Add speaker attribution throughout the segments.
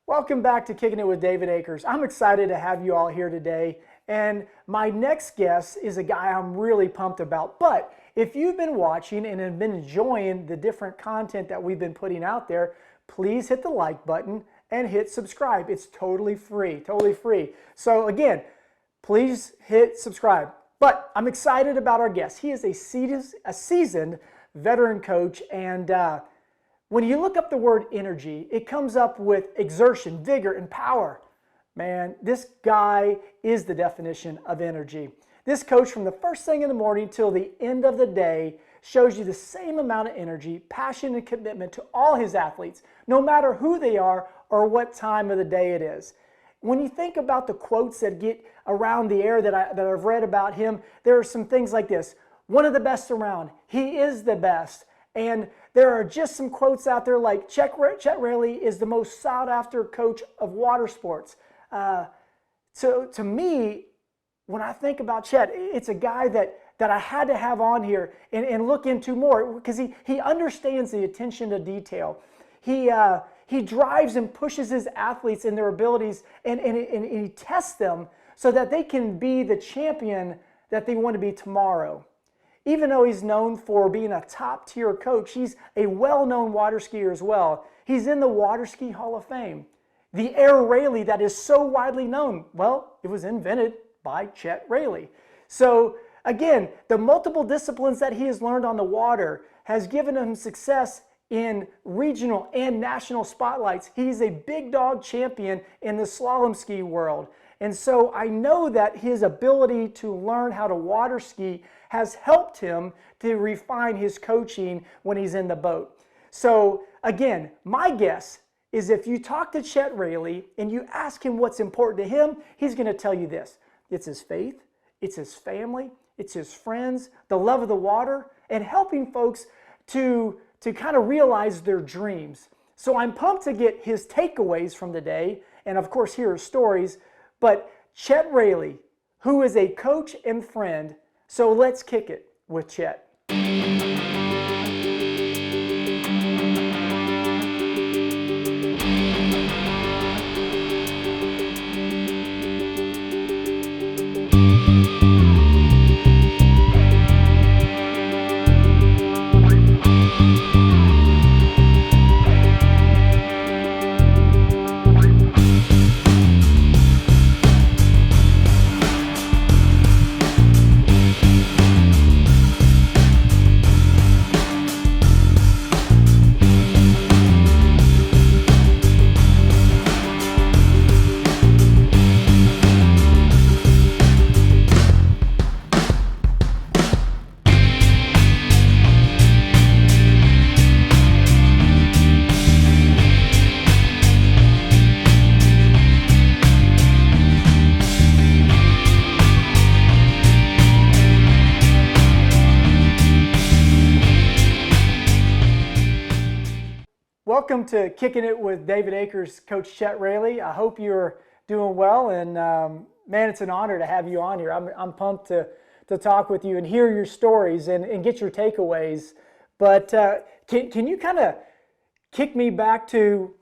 Speaker 1: Welcome back to Kicking It with David Akers. I'm excited to have you all here today. And my next guest is a guy I'm really pumped about. But if you've been watching and have been enjoying the different content that we've been putting out there, please hit the like button and hit subscribe. It's totally free, totally free. So again, please hit subscribe. But I'm excited about our guest. He is a seasoned veteran coach, and when you look up the word energy, it comes up with exertion, vigor, and power. Man, this guy is the definition of energy. This coach, from the first thing in the morning till the end of the day, shows you the same amount of energy, passion, and commitment to all his athletes, no matter who they are or what time of the day it is. When you think about the quotes that get around the air that I've read about him, there are some things like this: one of the best around, he is the best. And there are just some quotes out there like Chet Raley is the most sought after coach of water sports. So to me, when I think about Chet, it's a guy that I had to have on here and look into more, because he understands the attention to detail. He drives and pushes his athletes in their abilities, and he tests them so that they can be the champion that they want to be tomorrow. Even though he's known for being a top-tier coach, he's a well-known water skier as well. He's in the Water Ski Hall of Fame. The Air Raley that is so widely known, well, it was invented by Chet Raley. So again, the multiple disciplines that he has learned on the water has given him success in regional and national spotlights. He's a big dog champion in the slalom ski world. And so I know that his ability to learn how to water ski has helped him to refine his coaching when he's in the boat. So again, my guess is if you talk to Chet Raley and you ask him what's important to him, he's going to tell you this: it's his faith, it's his family, it's his friends, the love of the water, and helping folks to kind of realize their dreams. So I'm pumped to get his takeaways from the day, and of course hear his stories. But Chet Raley, who is a coach and friend, so let's kick it with Chet. Welcome to Kicking It with David Akers, Coach Chet Raley. I hope you're doing well, and man, it's an honor to have you on here. I'm pumped to talk with you and hear your stories and get your takeaways. But can you kind of kick me back to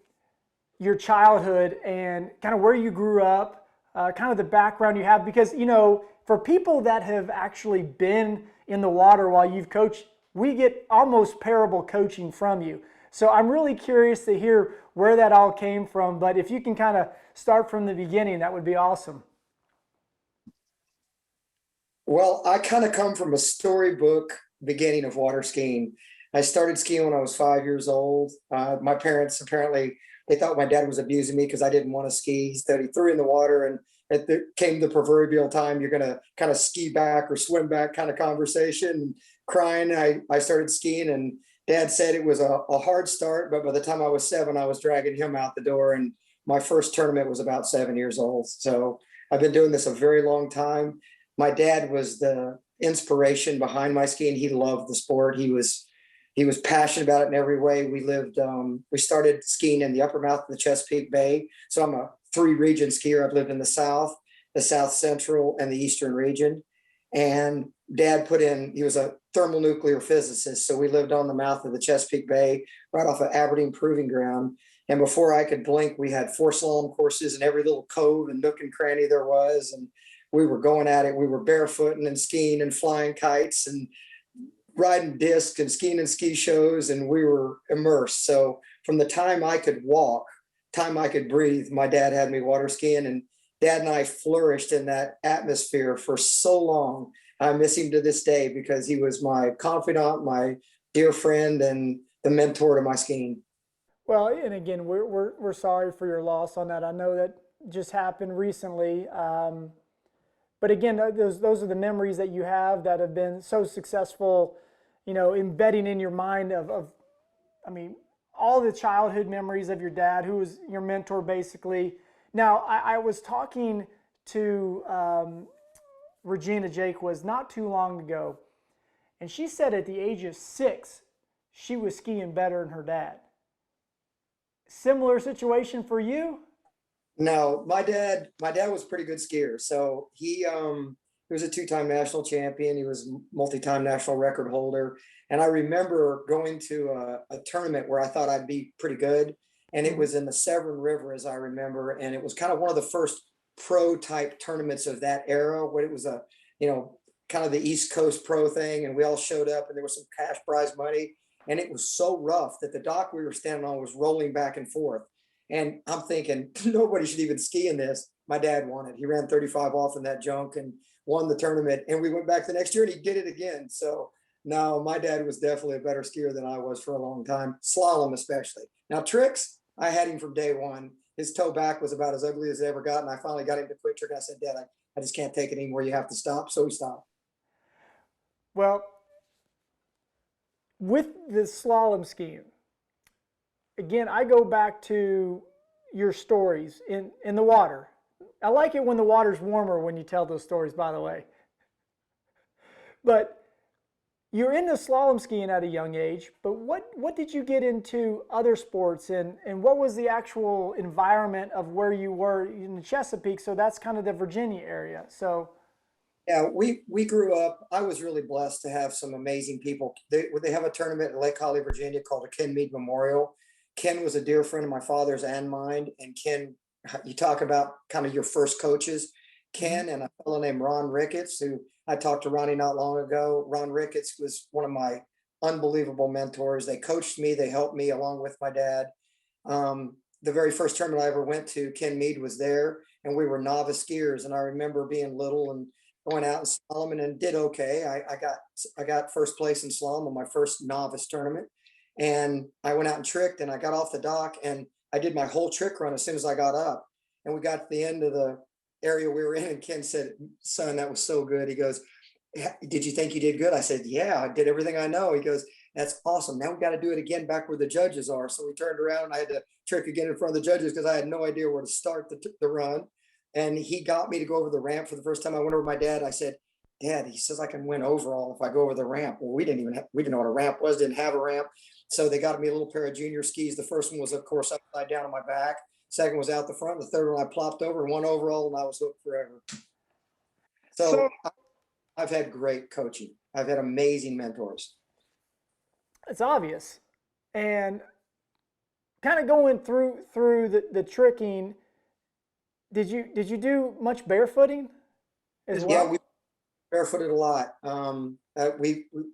Speaker 1: your childhood and kind of where you grew up, kind of the background you have? Because, you know, for people that have actually been in the water while you've coached, we get almost parable coaching from you. So I'm really curious to hear where that all came from, but if you can kind of start from the beginning, that would be awesome.
Speaker 2: Well, I kind of come from a storybook beginning of water skiing. I started skiing when I was 5 years old. My parents, apparently, they thought my dad was abusing me because I didn't want to ski. So he threw in the water, and it came the proverbial time you're going to kind of ski back or swim back kind of conversation. And crying, I started skiing, and Dad said it was a hard start, but by the time I was 7, I was dragging him out the door. And my first tournament was about 7 years old. So I've been doing this a very long time. My dad was the inspiration behind my skiing. He loved the sport. He was passionate about it in every way. We started skiing in the upper mouth of the Chesapeake Bay. So I'm a 3-region skier. I've lived in the South Central, and the Eastern region. And Dad he was a thermonuclear physicist. So we lived on the mouth of the Chesapeake Bay, right off of Aberdeen Proving Ground. And before I could blink, we had 4 slalom courses in every little cove and nook and cranny there was. And we were going at it. We were barefooting and skiing and flying kites and riding discs and skiing and ski shows, and we were immersed. So from the time I could walk, time I could breathe, my dad had me water skiing, and Dad and I flourished in that atmosphere for so long. I miss him to this day because he was my confidant, my dear friend, and the mentor to my skiing.
Speaker 1: Well, and again, we're sorry for your loss on that. I know that just happened recently. But again, those are the memories that you have that have been so successful, embedding in your mind I mean, all the childhood memories of your dad, who was your mentor basically. Now, I was talking to Regina Jaquez not too long ago, and she said at the age of 6, she was skiing better than her dad. Similar situation for you?
Speaker 2: No, my dad was a pretty good skier. So he was a 2-time national champion. He was multi-time national record holder. And I remember going to a tournament where I thought I'd be pretty good. And it was in the Severn River, as I remember. And it was kind of one of the first pro type tournaments of that era, where it was kind of the East Coast pro thing. And we all showed up, and there was some cash prize money. And it was so rough that the dock we were standing on was rolling back and forth. And I'm thinking, nobody should even ski in this. My dad won it. He ran 35 off in that junk and won the tournament. And we went back the next year and he did it again. So no, my dad was definitely a better skier than I was for a long time, slalom especially. Now, tricks, I had him from day one. His toe back was about as ugly as it ever got. And I finally got him to quit trick. I said, Dad, I just can't take it anymore. You have to stop. So he stopped.
Speaker 1: Well, with the slalom skiing, again, I go back to your stories in the water. I like it when the water's warmer when you tell those stories, by the way. But you're into slalom skiing at a young age, but what did you get into other sports, and what was the actual environment of where you were in the Chesapeake? So that's kind of the Virginia area. So
Speaker 2: Yeah, we grew up. I was really blessed to have some amazing people. They have a tournament in Lake Holly, Virginia called the Ken Mead Memorial. Ken was a dear friend of my father's and mine. And Ken, you talk about kind of your first coaches, Ken and a fellow named Ron Ricketts, who I talked to Ronnie not long ago. Ron Ricketts was one of my unbelievable mentors. They coached me, they helped me along with my dad. The very first tournament I ever went to, Ken Mead was there, and we were novice skiers. And I remember being little and going out and slalom and did okay. I got first place in slalom on my first novice tournament. And I went out and tricked, and I got off the dock and I did my whole trick run as soon as I got up. And we got to the end of the area we were in, and Ken said, "Son, that was so good." He goes, "Did you think you did good?" I said, "Yeah, I did everything I know." He goes, "That's awesome. Now we got to do it again back where the judges are." So we turned around and I had to trick again in front of the judges because I had no idea where to start the run. And he got me to go over the ramp for the first time. I went over my dad. I said, "Dad," he says, "I can win overall if I go over the ramp." Well, we didn't know what a ramp was, didn't have a ramp. So they got me a little pair of junior skis. The first one was, of course, upside down on my back. Second was out the front. The third one I plopped over, and won overall, and I was hooked forever.
Speaker 1: So
Speaker 2: So I've had great coaching. I've had amazing mentors.
Speaker 1: it's obvious. And kind of going through the tricking, did you do much barefooting as
Speaker 2: Yeah,
Speaker 1: well?
Speaker 2: we barefooted a lot.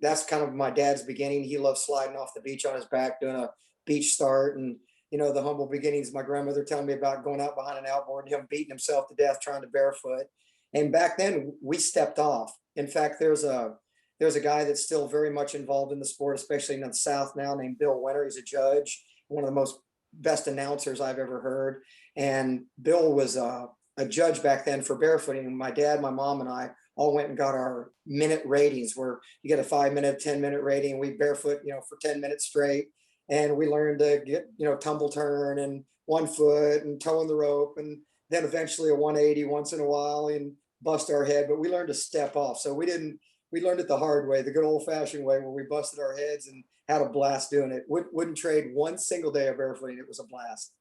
Speaker 2: That's kind of my dad's beginning. He loved sliding off the beach on his back, doing a beach start, and the humble beginnings. My grandmother telling me about going out behind an outboard and him beating himself to death trying to barefoot. And back then we stepped off. In fact, there's a guy that's still very much involved in the sport, especially in the South now, named Bill Winter. He's a judge, one of the most best announcers I've ever heard. And Bill was a judge back then for barefooting. And my dad, my mom, and I all went and got our minute ratings, where you get a 5-minute, 10-minute rating. We barefoot, for 10 minutes straight. And we learned to get, tumble turn and 1 foot and towing the rope, and then eventually a 180 once in a while and bust our head. But we learned to step off. So we learned it the hard way, the good old fashioned way, where we busted our heads and had a blast doing it. Wouldn't trade one single day of barefooting. It was a blast.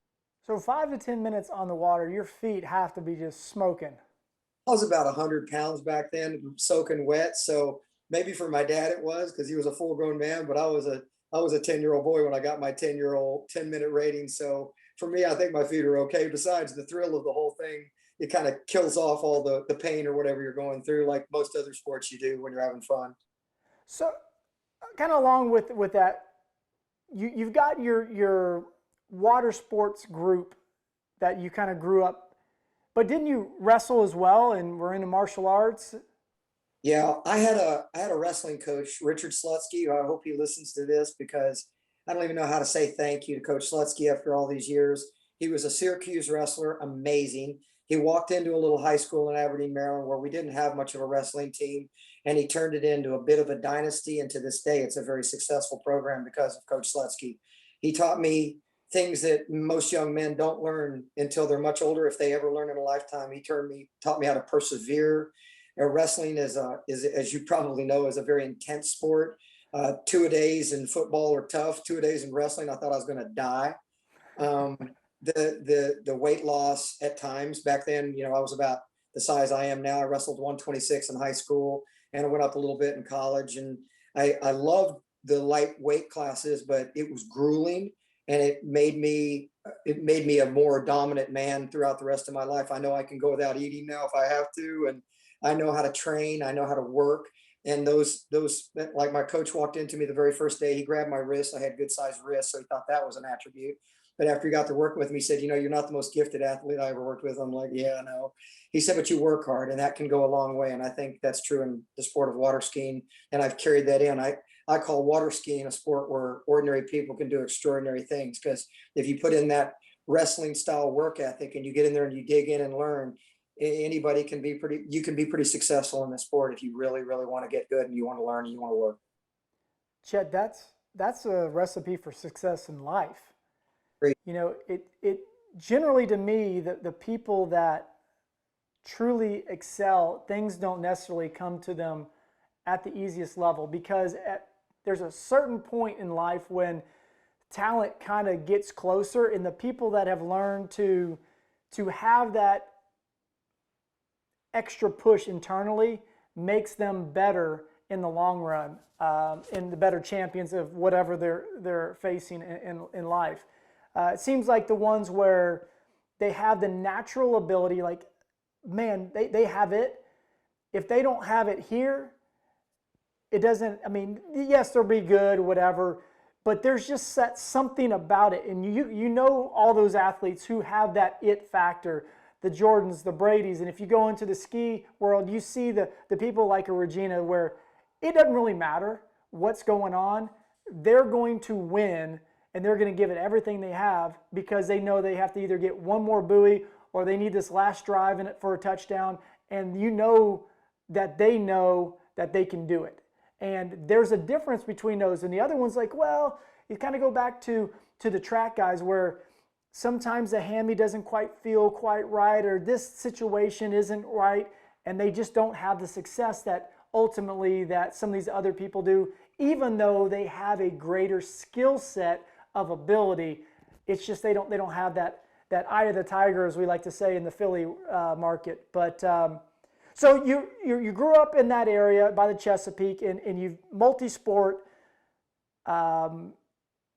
Speaker 1: So 5 to 10 minutes on the water, your feet have to be just smoking.
Speaker 2: I was about 100 pounds back then, soaking wet. So maybe for my dad it was, because he was a full grown man, but I was a 10-year-old boy when I got my 10-year-old 10-minute rating. So for me, I think my feet are okay. Besides the thrill of the whole thing, it kind of kills off all the pain or whatever you're going through, like most other sports you do when you're having fun.
Speaker 1: So kind of along with that, you've got your water sports group that you kind of grew up, but didn't you wrestle as well and were into martial arts?
Speaker 2: Yeah, I had a wrestling coach, Richard Slutsky. I hope he listens to this, because I don't even know how to say thank you to Coach Slutsky after all these years. He was a Syracuse wrestler, amazing. He walked into a little high school in Aberdeen, Maryland, where we didn't have much of a wrestling team, and he turned it into a bit of a dynasty. And to this day, it's a very successful program because of Coach Slutsky. He taught me things that most young men don't learn until they're much older, if they ever learn in a lifetime. Taught me how to persevere. Wrestling is, as you probably know, is a very intense sport. 2 a days in football are tough. 2 a days in wrestling, I thought I was going to die. Um, the weight loss at times back then, I was about the size I am now. I wrestled 126 in high school, and I went up a little bit in college. And I loved the lightweight classes, but it was grueling, and it made me a more dominant man throughout the rest of my life. I know I can go without eating now if I have to, and I know how to train. I know how to work. And those, like, my coach walked into me the very first day. He grabbed my wrist. I had good sized wrists, so he thought that was an attribute. But after he got to working with me, he said, "You're not the most gifted athlete I ever worked with." I'm like, "Yeah, I know." He said, "But you work hard, and that can go a long way." And I think that's true in the sport of water skiing. And I've carried that in. I call water skiing a sport where ordinary people can do extraordinary things, because if you put in that wrestling style work ethic and you get in there and you dig in and learn, anybody can be pretty successful in the sport if you really, really want to get good and you want to learn and you want to work.
Speaker 1: Chet, that's a recipe for success in life.
Speaker 2: Great.
Speaker 1: It generally, to me, the people that truly excel, things don't necessarily come to them at the easiest level, because there's a certain point in life when talent kind of gets closer, and the people that have learned to have that extra push internally makes them better in the long run, and the better champions of whatever they're facing in life. It seems like the ones where they have the natural ability, like, man, they have it. If they don't have it here, it doesn't, I mean, yes, they'll be good, whatever, but there's just something about it. And you know all those athletes who have that it factor, the Jordans, the Bradys. And if you go into the ski world, you see the people like a Regina, where it doesn't really matter what's going on. They're going to win, and they're going to give it everything they have, because they know they have to either get one more buoy or they need this last drive in it for a touchdown. And you know that they can do it. And there's a difference between those. And the other one's like, well, you kind of go back to the track guys, where sometimes the hammy doesn't quite feel quite right, or this situation isn't right, and they just don't have the success that ultimately that some of these other people do, even though they have a greater skill set of ability. It's just they don't have that eye of the tiger, as we like to say in the Philly market. But so you grew up in that area by the Chesapeake, and you've multi-sport.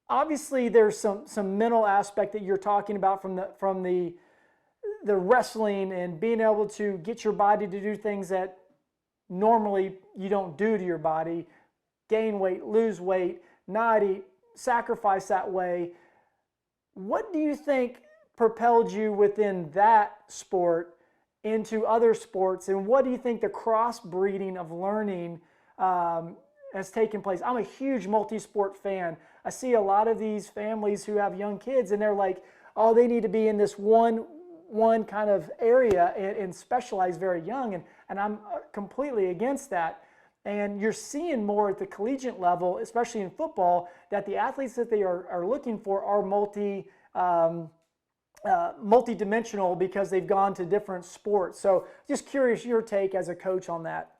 Speaker 1: Obviously, there's some mental aspect that you're talking about from the wrestling, and being able to get your body to do things that normally you don't do to your body, gain weight, lose weight, not eat, sacrifice that way. What do you think propelled you within that sport into other sports, and what do you think the crossbreeding of learning has taken place? I'm a huge multi-sport fan. I see a lot of these families who have young kids, and they're like, oh, they need to be in this one kind of area and specialize very young, and I'm completely against that. And you're seeing more at the collegiate level, especially in football, that the athletes that they are looking for are multidimensional because they've gone to different sports. So just curious your take as a coach on that.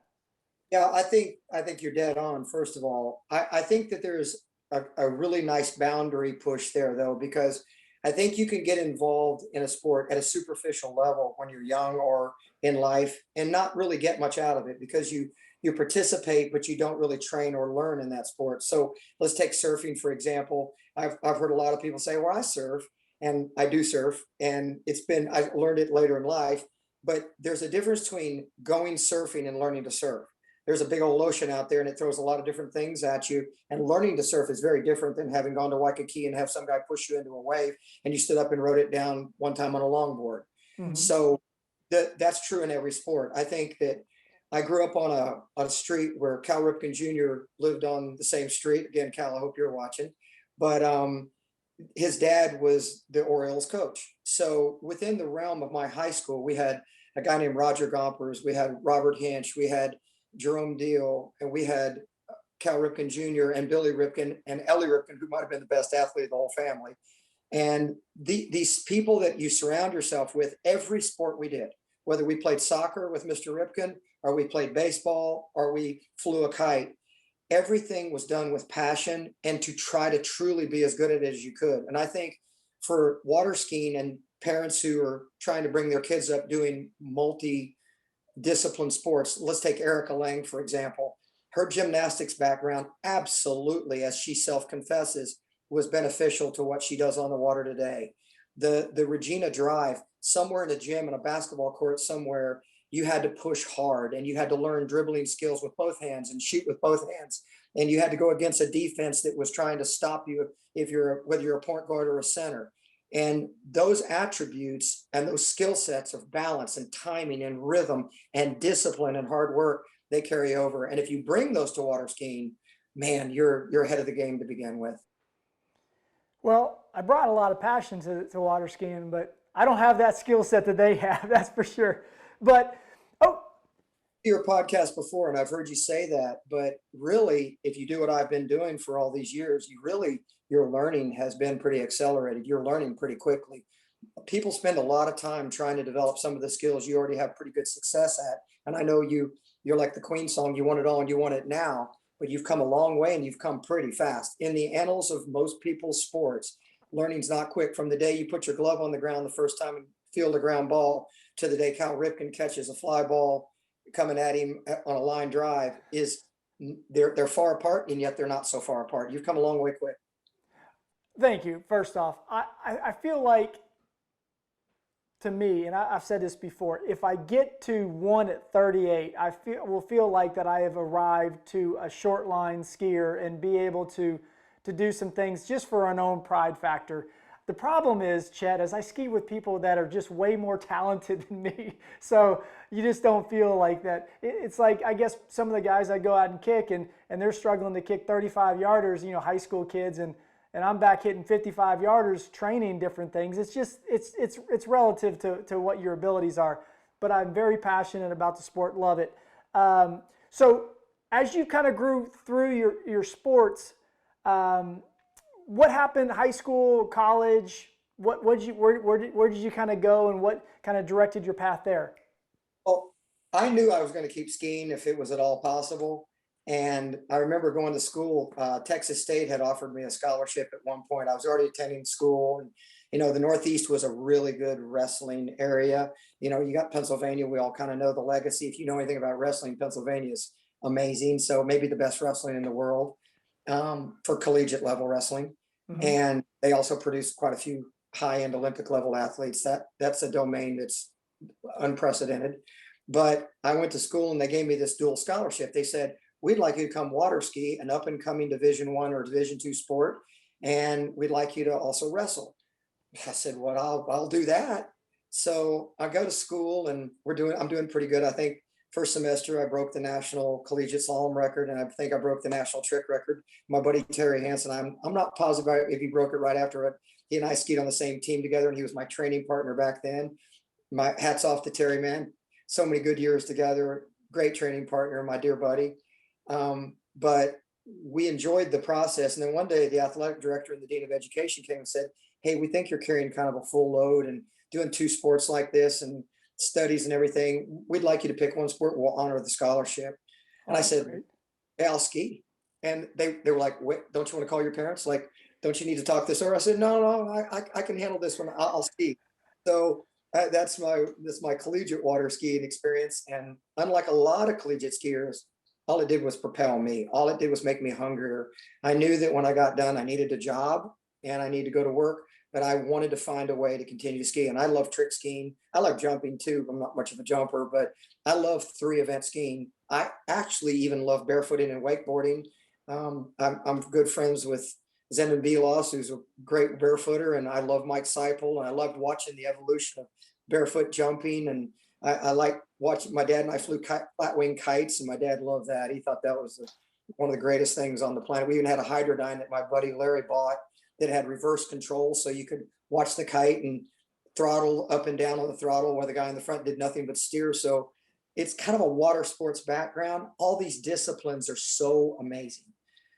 Speaker 2: Yeah, I think you're dead on. First of all, I think that there's a really nice boundary push there, though, because I think you can get involved in a sport at a superficial level when you're young or in life and not really get much out of it because you participate, but you don't really train or learn in that sport. So let's take surfing, for example. I've heard a lot of people say, well, I surf, and I do surf, and I've learned it later in life, but there's a difference between going surfing and learning to surf. There's a big old ocean out there and it throws a lot of different things at you. And learning to surf is very different than having gone to Waikiki and have some guy push you into a wave and you stood up and rode it down one time on a longboard.
Speaker 1: Mm-hmm.
Speaker 2: So that's true in every sport. I think that I grew up on a street where Cal Ripken Jr. lived on the same street. Again, Cal, I hope you're watching. But his dad was the Orioles coach. So within the realm of my high school, we had a guy named Roger Gompers, we had Robert Hinch, we had Jerome Deal, and we had Cal Ripken Jr. and Billy Ripken and Ellie Ripken, who might have been the best athlete of the whole family. And these people that you surround yourself with, every sport we did, whether we played soccer with Mr. Ripken, or we played baseball, or we flew a kite, everything was done with passion and to try to truly be as good at it as you could. And I think for water skiing and parents who are trying to bring their kids up doing multi-discipline sports, let's take Erica Lang, for example. Her gymnastics background absolutely, as she self-confesses, was beneficial to what she does on the water today. The Regina Drive, somewhere in a gym, in a basketball court somewhere, you had to push hard and you had to learn dribbling skills with both hands and shoot with both hands. And you had to go against a defense that was trying to stop you whether you're a point guard or a center. And those attributes and those skill sets of balance and timing and rhythm and discipline and hard work, they carry over. And if you bring those to water skiing, man, you're ahead of the game to begin with.
Speaker 1: Well, I brought a lot of passion to water skiing, but I don't have that skill set that they have, that's for sure. But, oh,
Speaker 2: your podcast before, and I've heard you say that, but really, if you do what I've been doing for all these years, your learning has been pretty accelerated. You're learning pretty quickly. People spend a lot of time trying to develop some of the skills you already have pretty good success at. And I know you're like the Queen song, you want it all and you want it now, but you've come a long way and you've come pretty fast. In the annals of most people's sports, learning's not quick. From the day you put your glove on the ground the first time and field a ground ball to the day Cal Ripken catches a fly ball coming at him on a line drive, they're far apart, and yet they're not so far apart. You've come a long way quick.
Speaker 1: thank you. First off, I feel like, to me, and I've said this before, if I get to 1 at 38, I will feel like that I have arrived to a short line skier and be able to do some things just for our own pride factor. The problem is, Chet, as I ski with people that are just way more talented than me, so you just don't feel like that. It's like, I guess some of the guys I go out and kick, and they're struggling to kick 35-yarders, high school kids, and I'm back hitting 55-yarders training different things. It's just, it's relative to what your abilities are. But I'm very passionate about the sport, love it. So as you kind of grew through your sports, what happened high school, college? Where did you kind of go, and what kind of directed your path there?
Speaker 2: Well, I knew I was going to keep skiing if it was at all possible. And I remember going to school. Texas State had offered me a scholarship at one point. I was already attending school, and the Northeast was a really good wrestling area. You got Pennsylvania. We all kind of know the legacy. If you know anything about wrestling, Pennsylvania is amazing. So maybe the best wrestling in the world for collegiate level wrestling. Mm-hmm. And they also produce quite a few high-end Olympic level athletes. That's a domain that's unprecedented. But I went to school and they gave me this dual scholarship. They said, we'd like you to come water ski, an up and coming Division I or Division II sport, and we'd like you to also wrestle. I said, well, I'll do that. So I go to school and I'm doing pretty good. I think first semester I broke the national collegiate slalom record, and I think I broke the national trick record. My buddy Terry Hansen, I'm not positive if he broke it right after it. He and I skied on the same team together, and he was my training partner back then. My hats off to Terry, man. So many good years together. Great training partner, my dear buddy. But we enjoyed the process. And then one day the athletic director and the dean of education came and said, hey, we think you're carrying kind of a full load and doing two sports like this and studies and everything. We'd like you to pick one sport. We'll honor the scholarship. And
Speaker 1: Oh,
Speaker 2: I
Speaker 1: that's
Speaker 2: said,
Speaker 1: great.
Speaker 2: hey, I'll ski. And they were like, wait, don't you want to call your parents? Like, don't you need to talk this over? I said, no, I can handle this one. I'll ski. So that's my collegiate water skiing experience. And unlike a lot of collegiate skiers, all it did was propel me. All it did was make me hungrier. I knew that when I got done, I needed a job and I needed to go to work, but I wanted to find a way to continue to ski. And I love trick skiing. I love jumping too. I'm not much of a jumper, but I love 3-event skiing. I actually even love barefooting and wakeboarding. I'm good friends with Zenon Vilas, who's a great barefooter, and I love Mike Seipel, and I loved watching the evolution of barefoot jumping. And I like watching. My dad and I flew flat wing kites, and my dad loved that. He thought that was one of the greatest things on the planet. We even had a hydrodyne that my buddy Larry bought that had reverse control, so you could watch the kite and throttle up and down on the throttle, while the guy in the front did nothing but steer. So it's kind of a water sports background. All these disciplines are so amazing.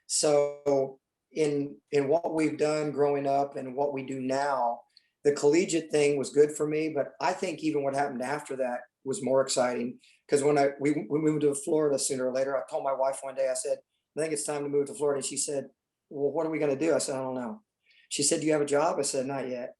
Speaker 2: So in what we've done growing up and what we do now, the collegiate thing was good for me, but I think even what happened after that was more exciting. Because when we moved to Florida sooner or later, I told my wife one day, I said, I think it's time to move to Florida. And she said, well, what are we going to do? I said, I don't know. She said, do you have a job? I said, not yet.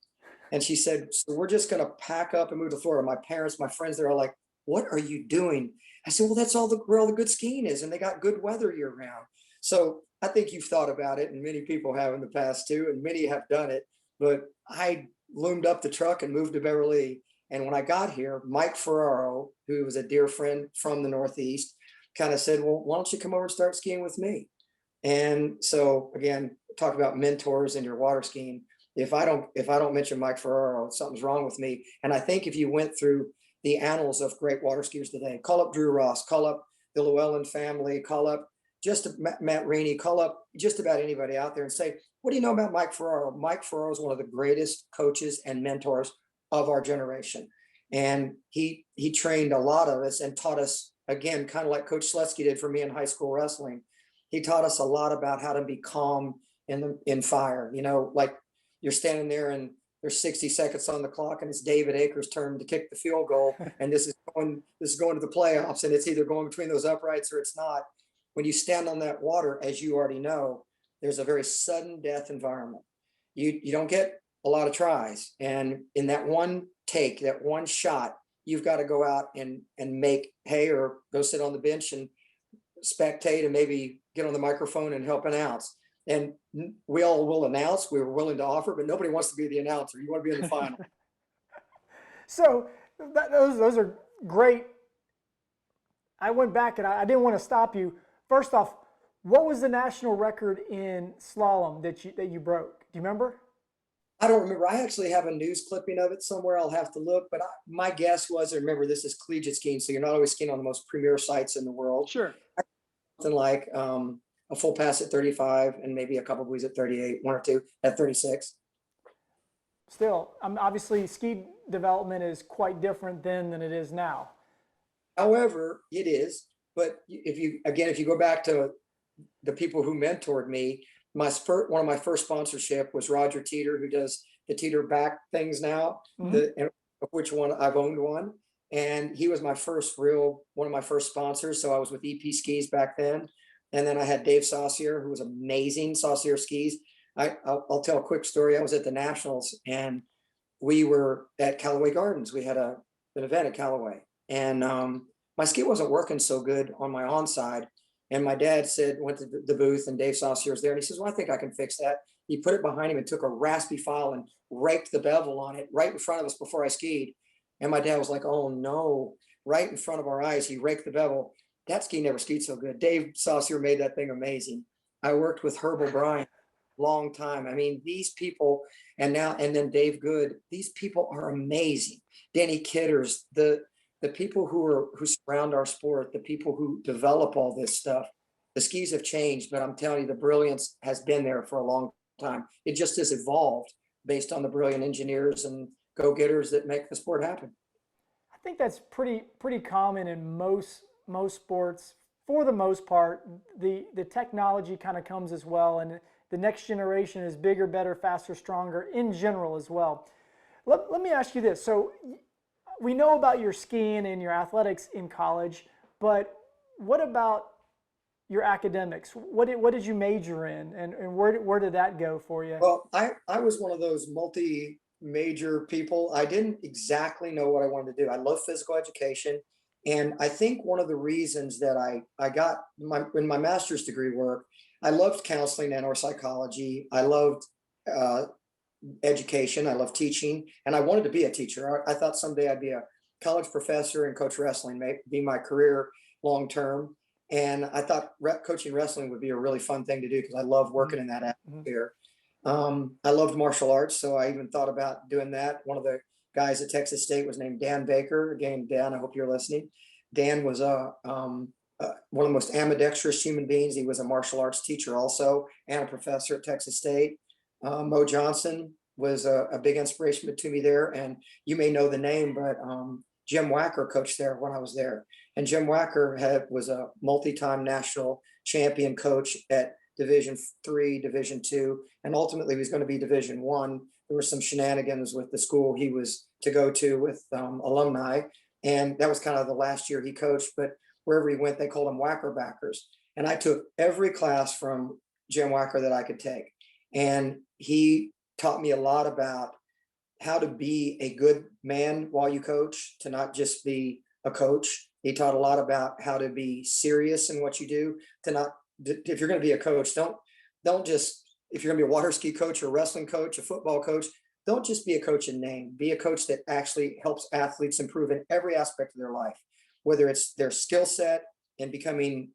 Speaker 2: And she said, so we're just going to pack up and move to Florida. My parents, my friends, they're all like, what are you doing? I said, well, that's where all the good skiing is. And they got good weather year round. So I think you've thought about it, and many people have in the past too, and many have done it. But I loomed up the truck and moved to Beverly. And when I got here, Mike Ferraro, who was a dear friend from the Northeast, kind of said, well, why don't you come over and start skiing with me? And so again, talk about mentors in your water skiing. If I don't mention Mike Ferraro, something's wrong with me. And I think if you went through the annals of great water skiers today, call up Drew Ross, call up the Llewellyn family, call up just Matt Rainey, call up just about anybody out there and say, what do you know about Mike Ferraro? Mike Ferraro is one of the greatest coaches and mentors of our generation. And he trained a lot of us and taught us, again, kind of like Coach Slutsky did for me in high school wrestling. He taught us a lot about how to be calm in fire. You know, like you're standing there and there's 60 seconds on the clock and it's David Akers' turn to kick the field goal. And this is going to the playoffs, and it's either going between those uprights or it's not. When you stand on that water, as you already know, there's a very sudden death environment. You don't get a lot of tries. And in that one take, that one shot, you've got to go out and make hay or go sit on the bench and spectate and maybe get on the microphone and help announce. And we all will announce, we were willing to offer, but nobody wants to be the announcer. You want to be in the final.
Speaker 1: So those are great. I went back and I didn't want to stop you. First off, what was the national record in slalom that you broke? Do you remember?
Speaker 2: I don't remember. I actually have a news clipping of it somewhere. I'll have to look. But my guess was, and remember, this is collegiate skiing, so you're not always skiing on the most premier sites in the world.
Speaker 1: Sure.
Speaker 2: Something like a full pass at 35 and maybe a couple of buoys at 38, one or two at 36.
Speaker 1: Still, obviously, ski development is quite different then than it is now.
Speaker 2: However, it is. But if you go back to the people who mentored me, one of my first sponsorship was Roger Teeter, who does the Teeter back things now, of which one I've owned one. And he was one of my first sponsors. So I was with EP Skis back then. And then I had Dave Saucier, who was amazing, Saucier Skis. I'll tell a quick story. I was at the Nationals and we were at Callaway Gardens. We had an event at Callaway. And my ski wasn't working so good on my onside. And my dad went to the booth and Dave Saucier was there. And he says, well, I think I can fix that. He put it behind him and took a raspy file and raked the bevel on it right in front of us before I skied. And my dad was like, oh no, right in front of our eyes, he raked the bevel. That ski never skied so good. Dave Saucier made that thing amazing. I worked with Herb O'Brien long time. I mean, these people, and then Dave Good, these people are amazing. Danny Kidders, the people who surround our sport, the people who develop all this stuff. The skis have changed, but I'm telling you, the brilliance has been there for a long time. It just has evolved based on the brilliant engineers and go-getters that make the sport happen.
Speaker 1: I think that's pretty common in most sports. For the most part, the technology kind of comes as well, and the next generation is bigger, better, faster, stronger in general as well. Let me ask you this. So we know about your skiing and your athletics in college, but what about your academics? What did you major in, and where did that go for you?
Speaker 2: Well, I was one of those multi-major people. I didn't exactly know what I wanted to do. I love physical education. And I think one of the reasons that I got in my master's degree work, I loved counseling and or psychology. I loved uh, education. I loved teaching, and I wanted to be a teacher. I thought someday I'd be a college professor and coach wrestling, may be my career long term. And I thought coaching wrestling would be a really fun thing to do because I love working in that
Speaker 1: Mhm.
Speaker 2: atmosphere. I loved martial arts, so I even thought about doing that. One of the guys at Texas State was named Dan Baker. Again, Dan, I hope you're listening. Dan was one of the most ambidextrous human beings. He was a martial arts teacher also and a professor at Texas State. Mo Johnson was a big inspiration to me there. And you may know the name, but Jim Wacker coached there when I was there. And Jim Wacker was a multi-time national champion coach at Division III, Division II, and ultimately he was going to be Division I. There were some shenanigans with the school he was to go to with alumni, and that was kind of the last year he coached. But wherever he went, they called him Wacker backers. And I took every class from Jim Wacker that I could take, and he taught me a lot about how to be a good man while you coach, to not just be a coach. He taught a lot about how to be serious in what you do, to not, if you're going to be a coach, don't just, if you're going to be a water ski coach, a wrestling coach, a football coach, don't just be a coach in name. Be a coach that actually helps athletes improve in every aspect of their life, whether it's their skill set in becoming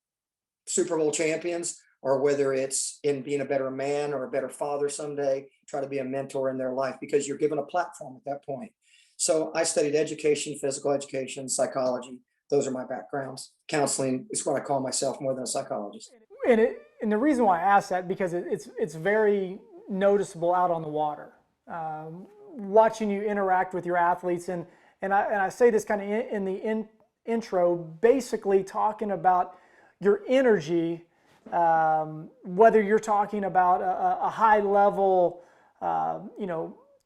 Speaker 2: Super Bowl champions, or whether it's in being a better man or a better father someday. Try to be a mentor in their life because you're given a platform at that point. So I studied education, physical education, psychology. Those are my backgrounds. Counseling is what I call myself more than a psychologist.
Speaker 1: And the reason why I ask that, because it's very noticeable out on the water, watching you interact with your athletes, and I say this kind of in the intro, basically talking about your energy, whether you're talking about a high level,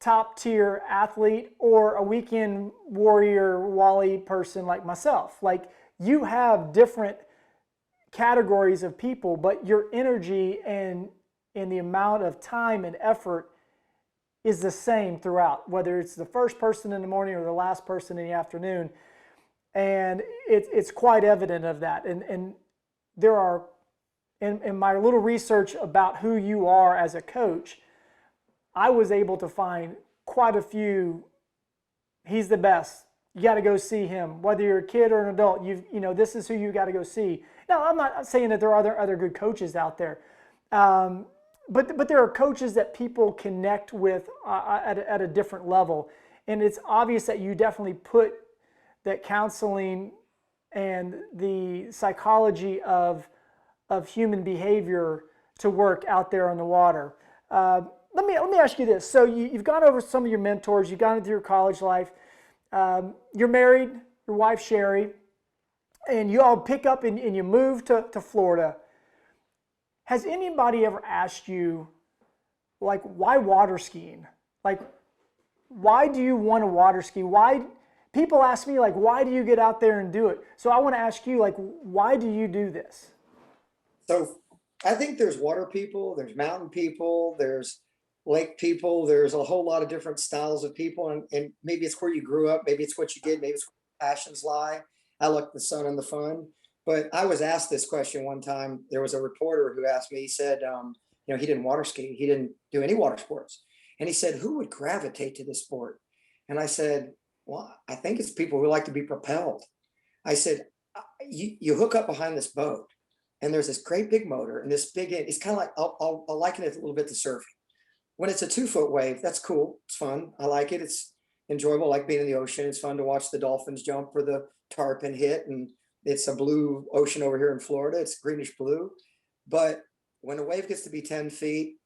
Speaker 1: top tier athlete, or a weekend warrior Wally person like myself. Like, you have different categories of people, but your energy and the amount of time and effort is the same throughout, whether it's the first person in the morning or the last person in the afternoon. And it's quite evident of that. And there are, in my little research about who you are as a coach, I was able to find quite a few. He's the best. You got to go see him. Whether you're a kid or an adult, this is who you got to go see. Now, I'm not saying that there are other good coaches out there, but there are coaches that people connect with at a different level, and it's obvious that you definitely put that counseling and the psychology of human behavior to work out there on the water. Let me ask you this. So you've gone over some of your mentors. You've gone into your college life. You're married. Your wife Sherry, and you all pick up and you move to Florida. Has anybody ever asked you, like, why water skiing? Like, why do you want to water ski? Why? People ask me, like, why do you get out there and do it? So I want to ask you, like, why do you do this?
Speaker 2: So I think there's water people, there's mountain people, there's lake people, there's a whole lot of different styles of people. And maybe it's where you grew up, maybe it's what you did, maybe it's where passions lie. I like the sun and the fun. But I was asked this question one time. There was a reporter who asked me, he said, he didn't water ski, he didn't do any water sports. And he said, who would gravitate to this sport? And I said, well, I think it's people who like to be propelled. I said, you hook up behind this boat, and there's this great big motor and this big end. It's kind of like, I'll liken it a little bit to surfing. When it's a 2-foot wave, that's cool. It's fun. I like it. It's enjoyable. I like being in the ocean. It's fun to watch the dolphins jump or the tarpon hit. And it's a blue ocean over here in Florida. It's greenish blue. But when a wave gets to be 10 feet,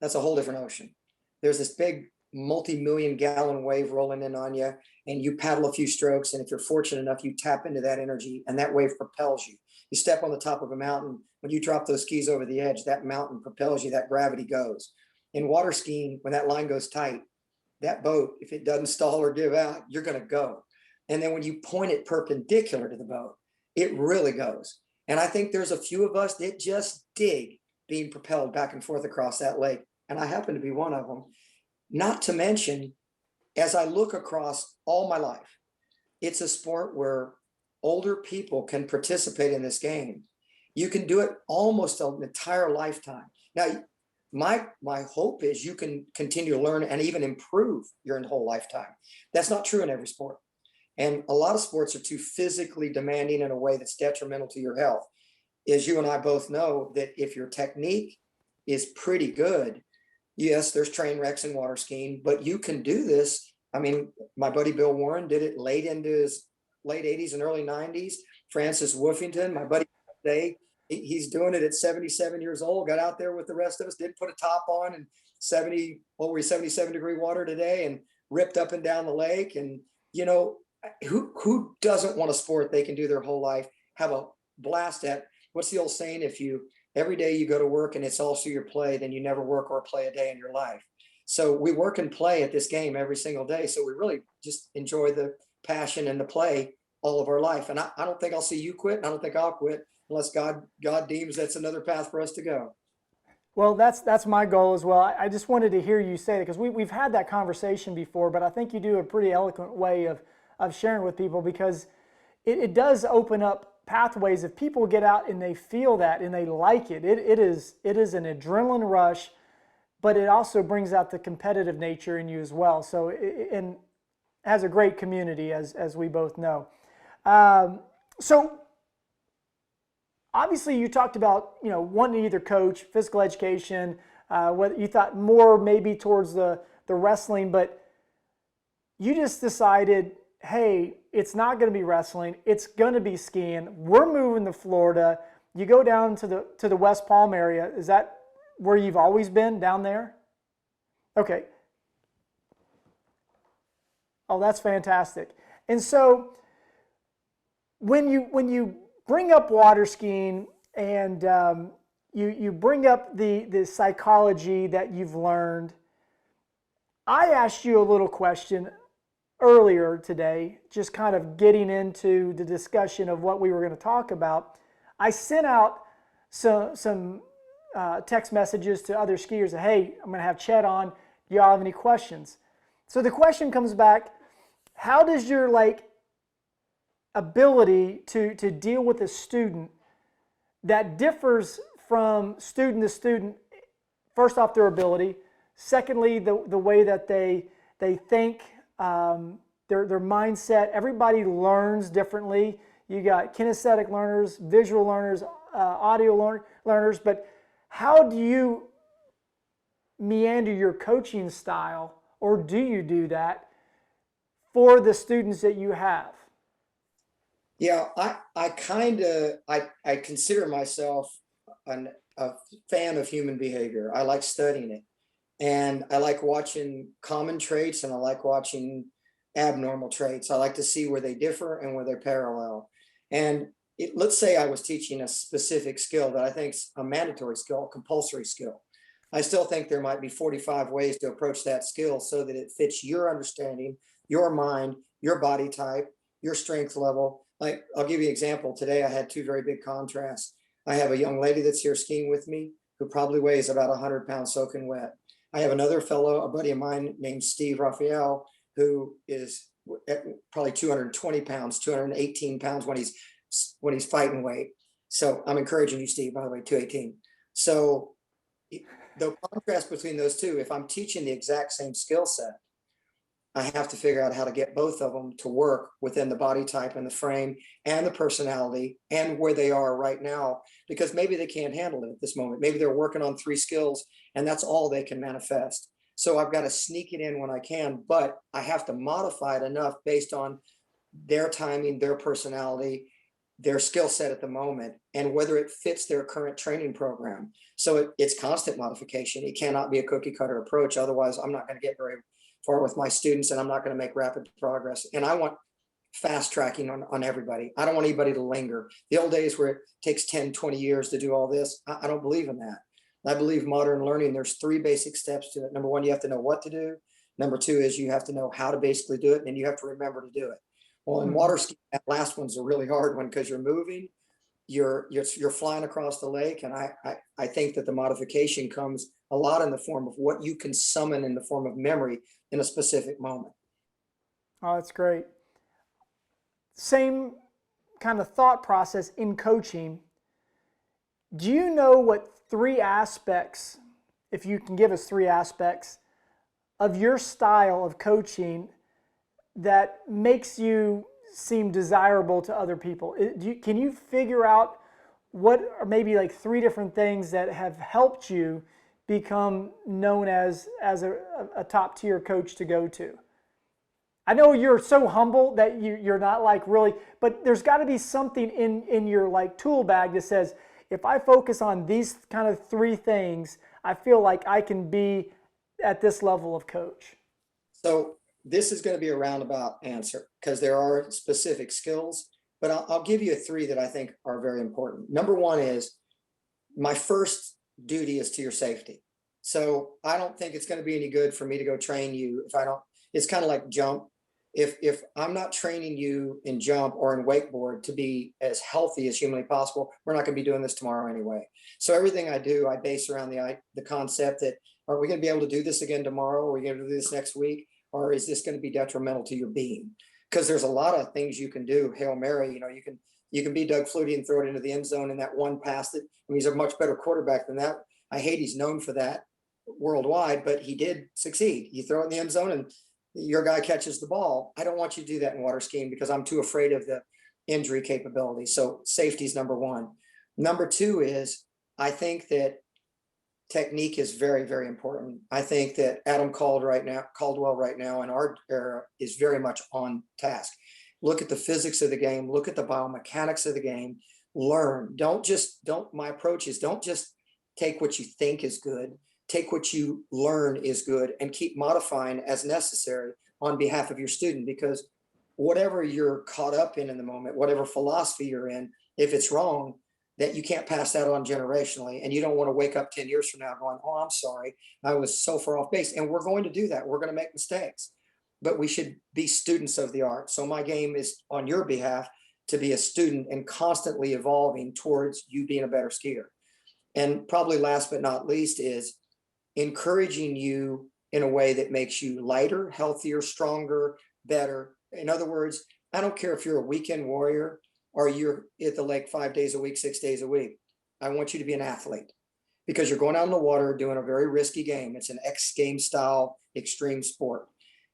Speaker 2: that's a whole different ocean. There's this big multi-million gallon wave rolling in on you, and you paddle a few strokes, and if you're fortunate enough, you tap into that energy and that wave propels you. You step on the top of a mountain, when you drop those skis over the edge, that mountain propels you, that gravity goes. In water skiing, when that line goes tight, that boat, if it doesn't stall or give out, you're going to go. And then when you point it perpendicular to the boat, it really goes. And I think there's a few of us that just dig being propelled back and forth across that lake. And I happen to be one of them. Not to mention, as I look across all my life, it's a sport where older people can participate in this game. You can do it almost an entire lifetime. Now, my hope is you can continue to learn and even improve your whole lifetime. That's not true in every sport. And a lot of sports are too physically demanding in a way that's detrimental to your health. As you and I both know, that if your technique is pretty good, yes, there's train wrecks in water skiing, but you can do this. I mean, my buddy Bill Warren did it late into his late 80s and early 90s. Francis Woofington, my buddy today, he's doing it at 77 years old, got out there with the rest of us, did put a top on and 77-degree water today and ripped up and down the lake. And, you know, who doesn't want a sport they can do their whole life, have a blast at? What's the old saying? If you every day you go to work and it's also your play, then you never work or play a day in your life. So we work and play at this game every single day. So we really just enjoy the passion and the play all of our life. And I don't think I'll see you quit. And I don't think I'll quit unless God deems that's another path for us to go.
Speaker 1: Well, that's my goal as well. I just wanted to hear you say that because we've had that conversation before, but I think you do a pretty eloquent way of sharing with people, because it does open up pathways. If people get out and they feel that and they like it, it is an adrenaline rush, but it also brings out the competitive nature in you as well. So and has a great community, as we both know. So obviously you talked about, you know, wanting to either coach, physical education, whether you thought more maybe towards the wrestling, but you just decided, hey, it's not going to be wrestling. It's going to be skiing. We're moving to Florida. You go down to the West Palm area. Is that where you've always been, down there? Okay. Oh, that's fantastic. And so when you bring up water skiing and you bring up the psychology that you've learned, I asked you a little question earlier today, just kind of getting into the discussion of what we were going to talk about. I sent out some text messages to other skiers that, hey, I'm going to have Chet on. Do y'all have any questions? So the question comes back, how does your ability to deal with a student that differs from student to student, first off, their ability, secondly, the way that they think, their mindset. Everybody learns differently. You got kinesthetic learners, visual learners, audio learners, but how do you meander your coaching style, or do you do that for the students that you have?
Speaker 2: Yeah, I consider myself a fan of human behavior. I like studying it. And I like watching common traits, and I like watching abnormal traits. I like to see where they differ and where they parallel. And let's say I was teaching a specific skill that I think is a mandatory skill, a compulsory skill. I still think there might be 45 ways to approach that skill so that it fits your understanding, your mind, your body type, your strength level. Like, I'll give you an example. Today, I had two very big contrasts. I have a young lady that's here skiing with me who probably weighs about 100 pounds soaking wet. I have another fellow, a buddy of mine named Steve Raphael, who is at probably 220 pounds, 218 pounds when he's fighting weight. So I'm encouraging you, Steve, by the way, 218. So the contrast between those two, if I'm teaching the exact same skill set, I have to figure out how to get both of them to work within the body type and the frame and the personality and where they are right now, because maybe they can't handle it at this moment. Maybe they're working on 3 skills and that's all they can manifest. So I've got to sneak it in when I can, but I have to modify it enough based on their timing, their personality, their skill set at the moment, and whether it fits their current training program. So it's constant modification. It cannot be a cookie cutter approach. Otherwise, I'm not going to get far with my students, and I'm not going to make rapid progress. And I want fast tracking on everybody. I don't want anybody to linger. The old days where it takes 10, 20 years to do all this, I don't believe in that. I believe modern learning, there's 3 basic steps to it. Number 1, you have to know what to do. Number 2 is you have to know how to basically do it, and then you have to remember to do it. Well, in water skiing, that last one's a really hard one because you're moving, you're flying across the lake, and I think that the modification comes a lot in the form of what you can summon in the form of memory in a specific moment.
Speaker 1: Oh, that's great. Same kind of thought process in coaching. Do you know what 3 aspects, if you can give us 3 aspects, of your style of coaching that makes you seem desirable to other people? Can you figure out what are maybe like 3 different things that have helped you become known as a top tier coach to go to? I know you're so humble that you're not like really, but there's got to be something in your like tool bag that says, if I focus on these kind of 3 things, I feel like I can be at this level of coach.
Speaker 2: So this is going to be a roundabout answer because there are specific skills, but I'll give you 3 that I think are very important. Number 1 is my first duty is to your safety. So I don't think it's going to be any good for me to go train you if I don't. It's kind of like jump. If I'm not training you in jump or in wakeboard to be as healthy as humanly possible, we're not going to be doing this tomorrow anyway. So everything I do, I base around the concept that, are we going to be able to do this again tomorrow? Are we going to do this next week? Or is this going to be detrimental to your being? Because there's a lot of things you can do. Hail Mary, you can be Doug Flutie and throw it into the end zone in that one pass that, I mean, he's a much better quarterback than that. I hate he's known for that worldwide, but he did succeed. You throw it in the end zone and your guy catches the ball. I don't want you to do that in water skiing because I'm too afraid of the injury capability. So safety is number 1. Number 2 is I think that technique is very, very important. I think that Adam Caldwell right now in our era is very much on task. Look at the physics of the game, look at the biomechanics of the game, learn. My approach is don't just take what you think is good. Take what you learn is good and keep modifying as necessary on behalf of your student, because whatever you're caught up in the moment, whatever philosophy you're in, if it's wrong, that you can't pass that on generationally. And you don't want to wake up 10 years from now going, oh, I'm sorry, I was so far off base. And we're going to do that. We're going to make mistakes, but we should be students of the art. So my game is on your behalf to be a student and constantly evolving towards you being a better skier. And probably last but not least is encouraging you in a way that makes you lighter, healthier, stronger, better. In other words, I don't care if you're a weekend warrior or you're at the lake 5 days a week, 6 days a week. I want you to be an athlete because you're going out in the water doing a very risky game. It's an X game style extreme sport.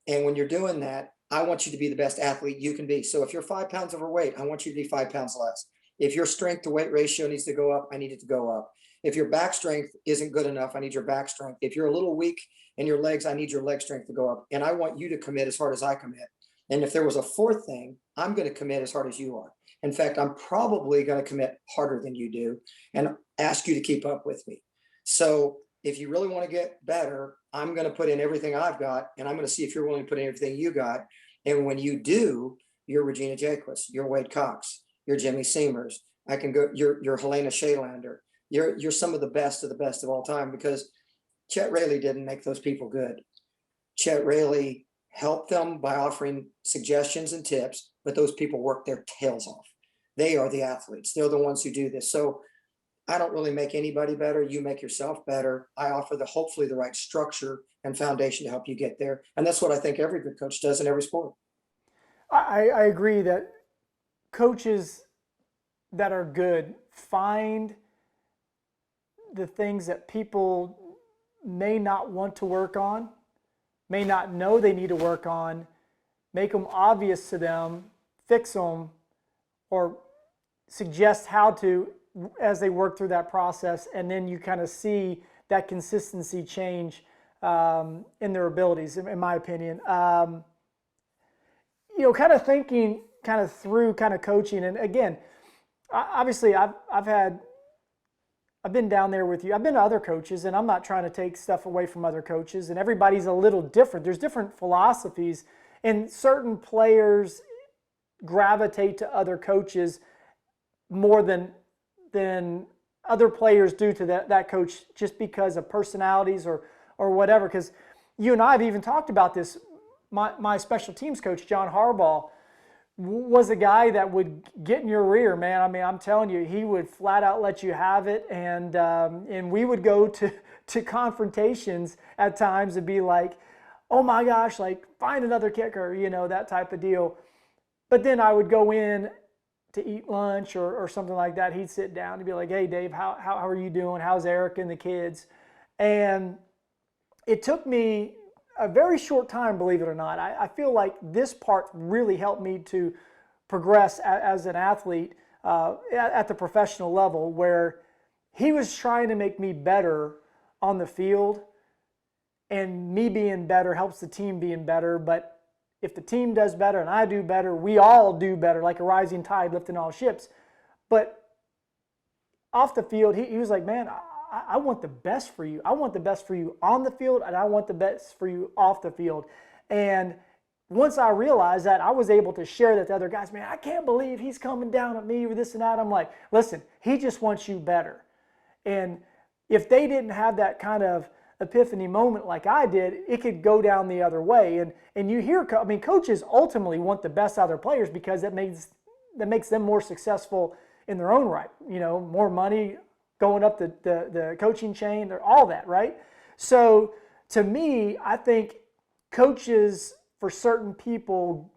Speaker 2: And when you're doing that, I want you to be the best athlete you can be. So if you're 5 pounds overweight, I want you to be 5 pounds less. If your strength to weight ratio needs to go up, I need it to go up. If your back strength isn't good enough, I need your back strength. If you're a little weak in your legs, I need your leg strength to go up. And I want you to commit as hard as I commit. And if there was a 4th thing, I'm going to commit as hard as you are. In fact, I'm probably going to commit harder than you do and ask you to keep up with me. So if you really want to get better, I'm going to put in everything I've got, and I'm going to see if you're willing to put in everything you got. And when you do, you're Regina Jaquist, you're Wade Cox, you're Jimmy Seamers. I can go, you're Helena Shaylander. You're some of the best of all time, because Chet Raley didn't make those people good. Chet Raley helped them by offering suggestions and tips, but those people work their tails off. They are the athletes. They're the ones who do this. So I don't really make anybody better. You make yourself better. I offer hopefully the right structure and foundation to help you get there. And that's what I think every good coach does in every sport.
Speaker 1: I agree that coaches that are good find the things that people may not want to work on, may not know they need to work on, make them obvious to them, fix them, or suggest how to as they work through that process. And then you kind of see that consistency change in their abilities, in my opinion. Kind of thinking kind of through kind of coaching. And again, obviously I've had I've been down there with you. I've been to other coaches, and I'm not trying to take stuff away from other coaches, and everybody's a little different. There's different philosophies, and certain players gravitate to other coaches more than other players do to that coach, just because of personalities or whatever. Because you and I have even talked about this. My special teams coach, John Harbaugh, was a guy that would get in your rear, man. I mean, I'm telling you, he would flat out let you have it, and we would go to confrontations at times and be like, oh my gosh, like, find another kicker, that type of deal. But then I would go in to eat lunch or something like that. He'd sit down and be like, hey, Dave, how are you doing? How's Eric and the kids? And it took me a very short time, believe it or not. I feel like this part really helped me to progress as an athlete at the professional level, where he was trying to make me better on the field, and me being better helps the team being better. But if the team does better and I do better, we all do better, like a rising tide lifting all ships. But off the field, he was like, man, I want the best for you. I want the best for you on the field, and I want the best for you off the field. And once I realized that, I was able to share that to other guys. Man, I can't believe he's coming down at me with this and that. I'm like, listen, he just wants you better. And if they didn't have that kind of epiphany moment like I did, it could go down the other way. And you hear, I mean, coaches ultimately want the best out of their players, because that makes them more successful in their own right. More money going up the coaching chain, all that, right? So to me, I think coaches for certain people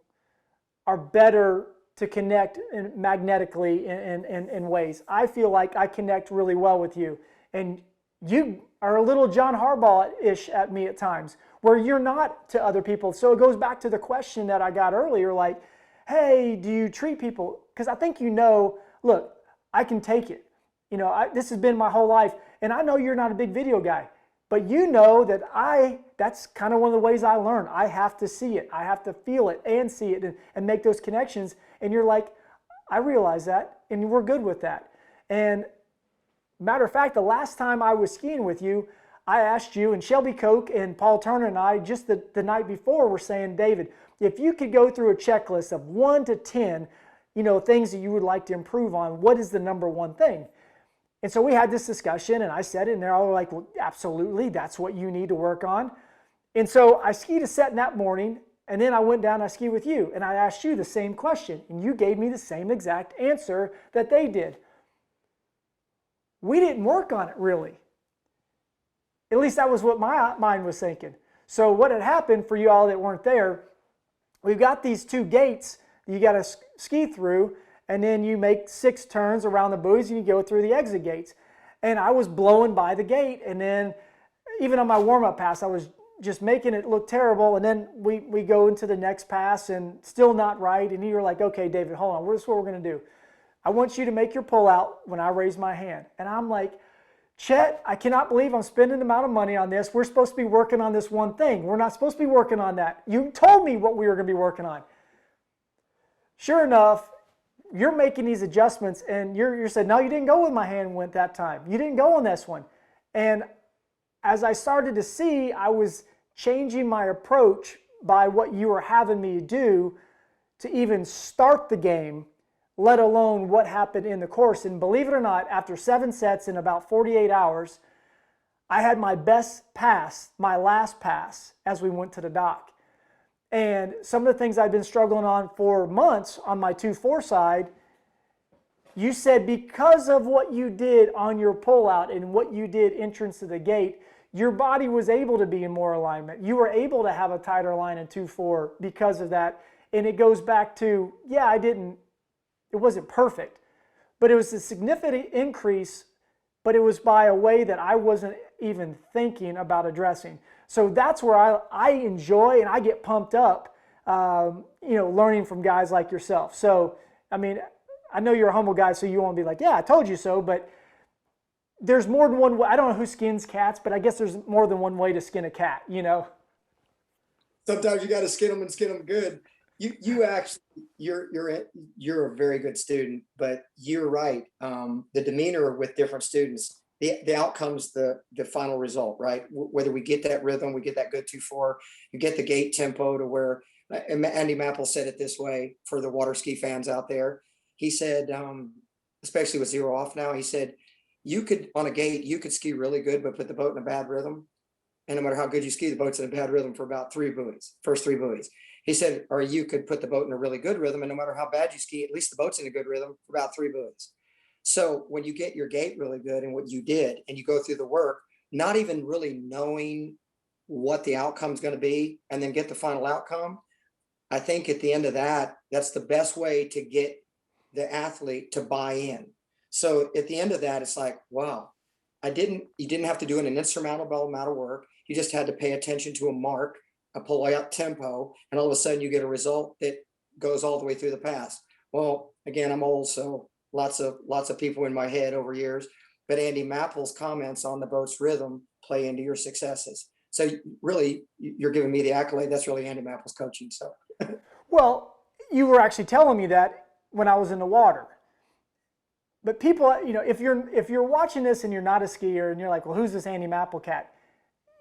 Speaker 1: are better to connect magnetically in ways. I feel like I connect really well with you, and you are a little John Harbaugh-ish at me at times, where you're not to other people. So it goes back to the question that I got earlier, like, hey, do you treat people? Because I think look, I can take it. This has been my whole life, and I know you're not a big video guy, but you know that that's kind of one of the ways I learn. I have to see it. I have to feel it and see it and make those connections. And you're like, I realize that, and we're good with that. And matter of fact, the last time I was skiing with you, I asked you, and Shelby Koch and Paul Turner and I, just the night before, were saying, David, if you could go through a checklist of 1 to 10, things that you would like to improve on, what is the number one thing? And so we had this discussion, and I said it, and they're all like, well, absolutely, that's what you need to work on. And so I skied a set that morning, and then I went down and I skied with you, and I asked you the same question, and you gave me the same exact answer that they did. We didn't work on it, really. At least that was what my mind was thinking. So what had happened, for you all that weren't there, we've got these 2 gates that you got to ski through, and then you make 6 turns around the buoys and you go through the exit gates. And I was blowing by the gate, and then even on my warm-up pass, I was just making it look terrible. And then we go into the next pass and still not right. And you're like, okay, David, hold on. This is what we're going to do. I want you to make your pull out when I raise my hand. And I'm like, Chet, I cannot believe I'm spending the amount of money on this. We're supposed to be working on this one thing. We're not supposed to be working on that. You told me what we were going to be working on. Sure enough, you're making these adjustments, and you're saying, no, you didn't go with my hand went that time. You didn't go on this one. And as I started to see, I was changing my approach by what you were having me do to even start the game, let alone what happened in the course. And believe it or not, after 7 sets in about 48 hours, I had my best pass, my last pass, as we went to the dock. And some of the things I've been struggling on for months on my 2-4 side, you said because of what you did on your pullout and what you did entrance to the gate, your body was able to be in more alignment. You were able to have a tighter line in 2-4 because of that. And it goes back to, yeah, it wasn't perfect, but it was a significant increase, but it was by a way that I wasn't even thinking about addressing. So that's where I enjoy and I get pumped up, learning from guys like yourself. So, I mean, I know you're a humble guy, so you won't be like, yeah, I told you so, but there's more than one way. I don't know who skins cats, but I guess there's more than one way to skin a cat,
Speaker 2: Sometimes you got to skin them and skin them good. You actually, you're a very good student, but you're right. The demeanor with different students the outcome's the final result, right? Whether we get that rhythm, we get that good 2-4, you get the gait tempo to where Andy Mappel said it this way for the water ski fans out there. He said, especially with zero off now, he said, you could on a gate, you could ski really good, but put the boat in a bad rhythm. And no matter how good you ski, the boat's in a bad rhythm for about first three buoys. He said, or you could put the boat in a really good rhythm, and no matter how bad you ski, at least the boat's in a good rhythm for about 3 buoys. So when you get your gait really good and what you did, and you go through the work, not even really knowing what the outcome's going to be, and then get the final outcome, I think at the end of that, that's the best way to get the athlete to buy in. So at the end of that, it's like, wow, you didn't have to do an insurmountable amount of work. You just had to pay attention to a mark, a pull out tempo, and all of a sudden you get a result that goes all the way through the pass. Well, again, I'm old, so lots of people in my head over years, but Andy Mappel's comments on the boat's rhythm play into your successes. So really, you're giving me the accolade. That's really Andy Mappel's coaching. So,
Speaker 1: Well, you were actually telling me that when I was in the water. But people, if you're watching this and you're not a skier and you're like, well, who's this Andy Mappel cat?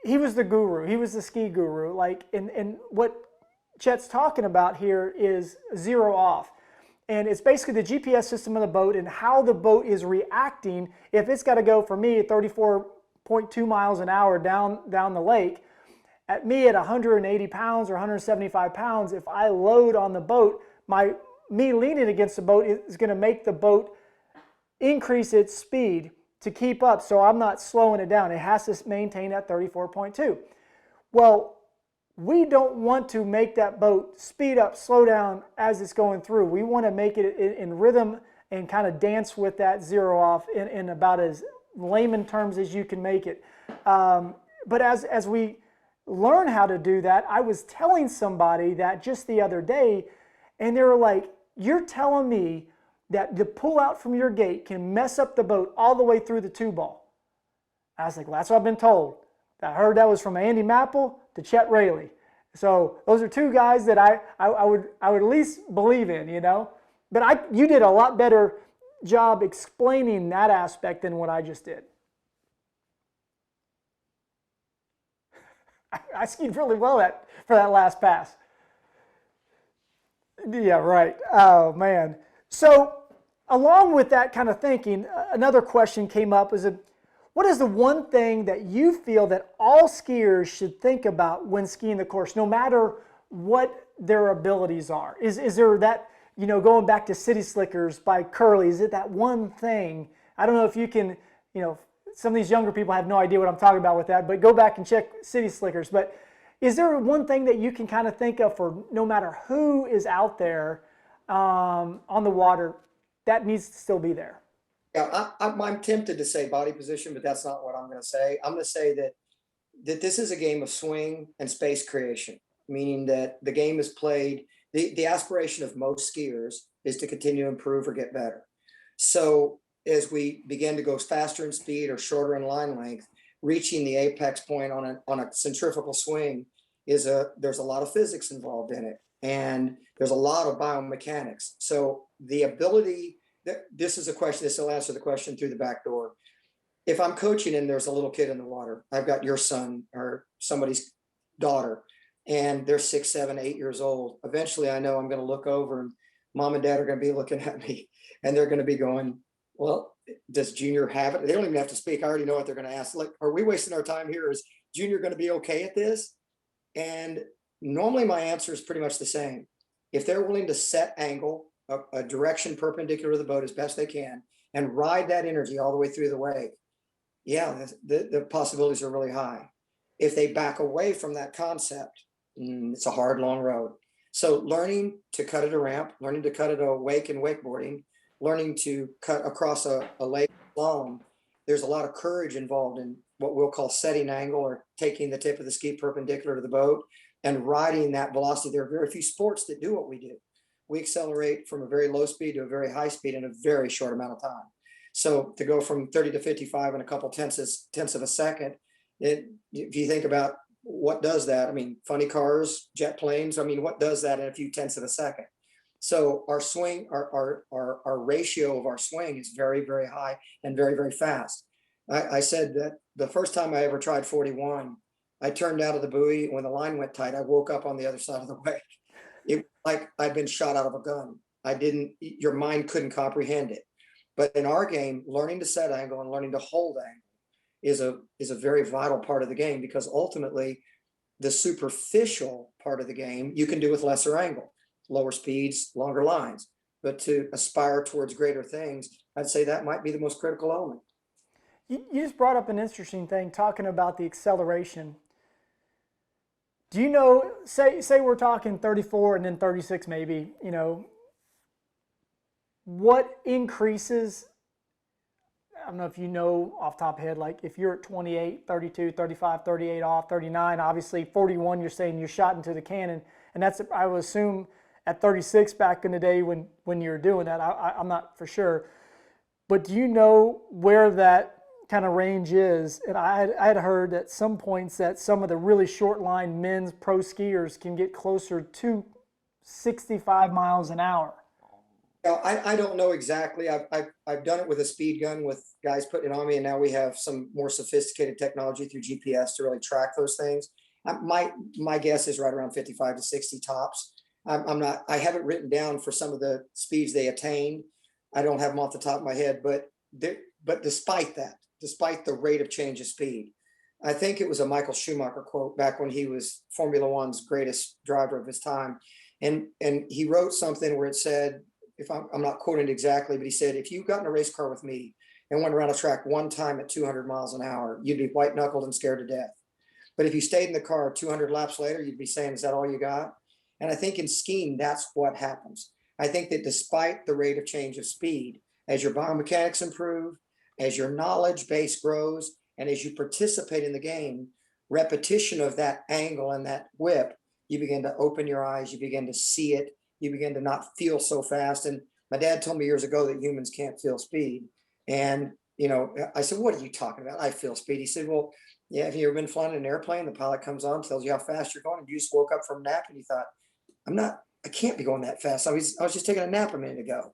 Speaker 1: He was the guru. He was the ski guru. Like, and what Chet's talking about here is zero off. And it's basically the GPS system of the boat and how the boat is reacting. If it's got to go for me at 34.2 miles an hour down the lake, at me at 180 pounds or 175 pounds, if I load on the boat, me leaning against the boat is going to make the boat increase its speed to keep up, so I'm not slowing it down. It has to maintain at 34.2. Well, we don't want to make that boat speed up, slow down as it's going through. We want to make it in rhythm and kind of dance with that zero off in about as layman terms as you can make it. But as we learn how to do that, I was telling somebody that just the other day, and they were like, you're telling me that the pull out from your gate can mess up the boat all the way through the 2-ball. I was like, well, that's what I've been told. I heard that was from Andy Mappel to Chet Raley. So those are two guys that I would at least believe in, But you did a lot better job explaining that aspect than what I just did. I skied really well for that last pass. Yeah, right. Oh, man. So along with that kind of thinking, another question came up what is the one thing that you feel that all skiers should think about when skiing the course, no matter what their abilities are? Is there that, going back to City Slickers by Curly, is it that one thing? I don't know if you can, some of these younger people have no idea what I'm talking about with that, but go back and check City Slickers. But is there one thing that you can kind of think of for no matter who is out there on the water that needs to still be there?
Speaker 2: Yeah, I'm tempted to say body position, but that's not what I'm going to say. I'm going to say that this is a game of swing and space creation, meaning that the game is played. The aspiration of most skiers is to continue to improve or get better. So as we begin to go faster in speed or shorter in line length, reaching the apex point on a centrifugal swing there's a lot of physics involved in it, and there's a lot of biomechanics. So the ability, this is a question, this will answer the question through the back door. If I'm coaching and there's a little kid in the water, I've got your son or somebody's daughter, and they're 6, 7, 8 years old. Eventually I know I'm going to look over and mom and dad are going to be looking at me, and they're going to be going, well, does Junior have it? They don't even have to speak. I already know what they're going to ask. Like, are we wasting our time here? Is Junior going to be okay at this? And normally my answer is pretty much the same. If they're willing to set angle, a direction perpendicular to the boat as best they can, and ride that energy all the way through the wake, yeah, the possibilities are really high. If they back away from that concept, it's a hard, long road. So learning to cut at a ramp, learning to cut at a wake and wakeboarding, learning to cut across a lake slalom, there's a lot of courage involved in what we'll call setting angle or taking the tip of the ski perpendicular to the boat and riding that velocity. There are very few sports that do what we do. We accelerate from a very low speed to a very high speed in a very short amount of time. So to go from 30 to 55 in a couple tenths of a second, if you think about what does that, I mean, funny cars, jet planes, I mean, what does that in a few tenths of a second? So our swing, our ratio of our swing is very, very high and very, very fast. I said that the first time I ever tried 41, I turned out of the buoy. When the line went tight, I woke up on the other side of the wake. It like I'd been shot out of a gun. Your mind couldn't comprehend it. But in our game, learning to set angle and learning to hold angle is a very vital part of the game, because ultimately the superficial part of the game you can do with lesser angle, lower speeds, longer lines. But to aspire towards greater things, I'd say that might be the most critical element.
Speaker 1: You just brought up an interesting thing talking about the acceleration. Do you know, say we're talking 34 and then 36 maybe, what increases, I don't know if you know off the top of your head, like if you're at 28, 32, 35, 38 off, 39, obviously 41, you're saying you're shot into the cannon. And that's, I would assume, at 36 back in the day when you were doing that. I'm not for sure. But do you know where that kind of range is? And I had heard at some points that some of the really short line men's pro skiers can get closer to 65 miles an hour.
Speaker 2: I don't know exactly. I've done it with a speed gun with guys putting it on me, and now we have some more sophisticated technology through GPS to really track those things. My guess is right around 55 to 60 tops. I haven't written down for some of the speeds they attained. I don't have them off the top of my head, but despite that, despite the rate of change of speed, I think it was a Michael Schumacher quote back when he was Formula One's greatest driver of his time. And he wrote something where it said, if I'm not quoting it exactly, but he said, if you got in a race car with me and went around a track one time at 200 miles an hour, you'd be white knuckled and scared to death. But if you stayed in the car 200 laps later, you'd be saying, is that all you got? And I think in skiing, that's what happens. I think that despite the rate of change of speed, as your biomechanics improve, as your knowledge base grows, and as you participate in the game, repetition of that angle and that whip, you begin to open your eyes, you begin to see it, you begin to not feel so fast. And my dad told me years ago that humans can't feel speed. And, I said, what are you talking about? I feel speed. He said, well, yeah, have you ever been flying in an airplane? The pilot comes on, tells you how fast you're going, and you just woke up from a nap and you thought, I can't be going that fast. I was just taking a nap a minute ago.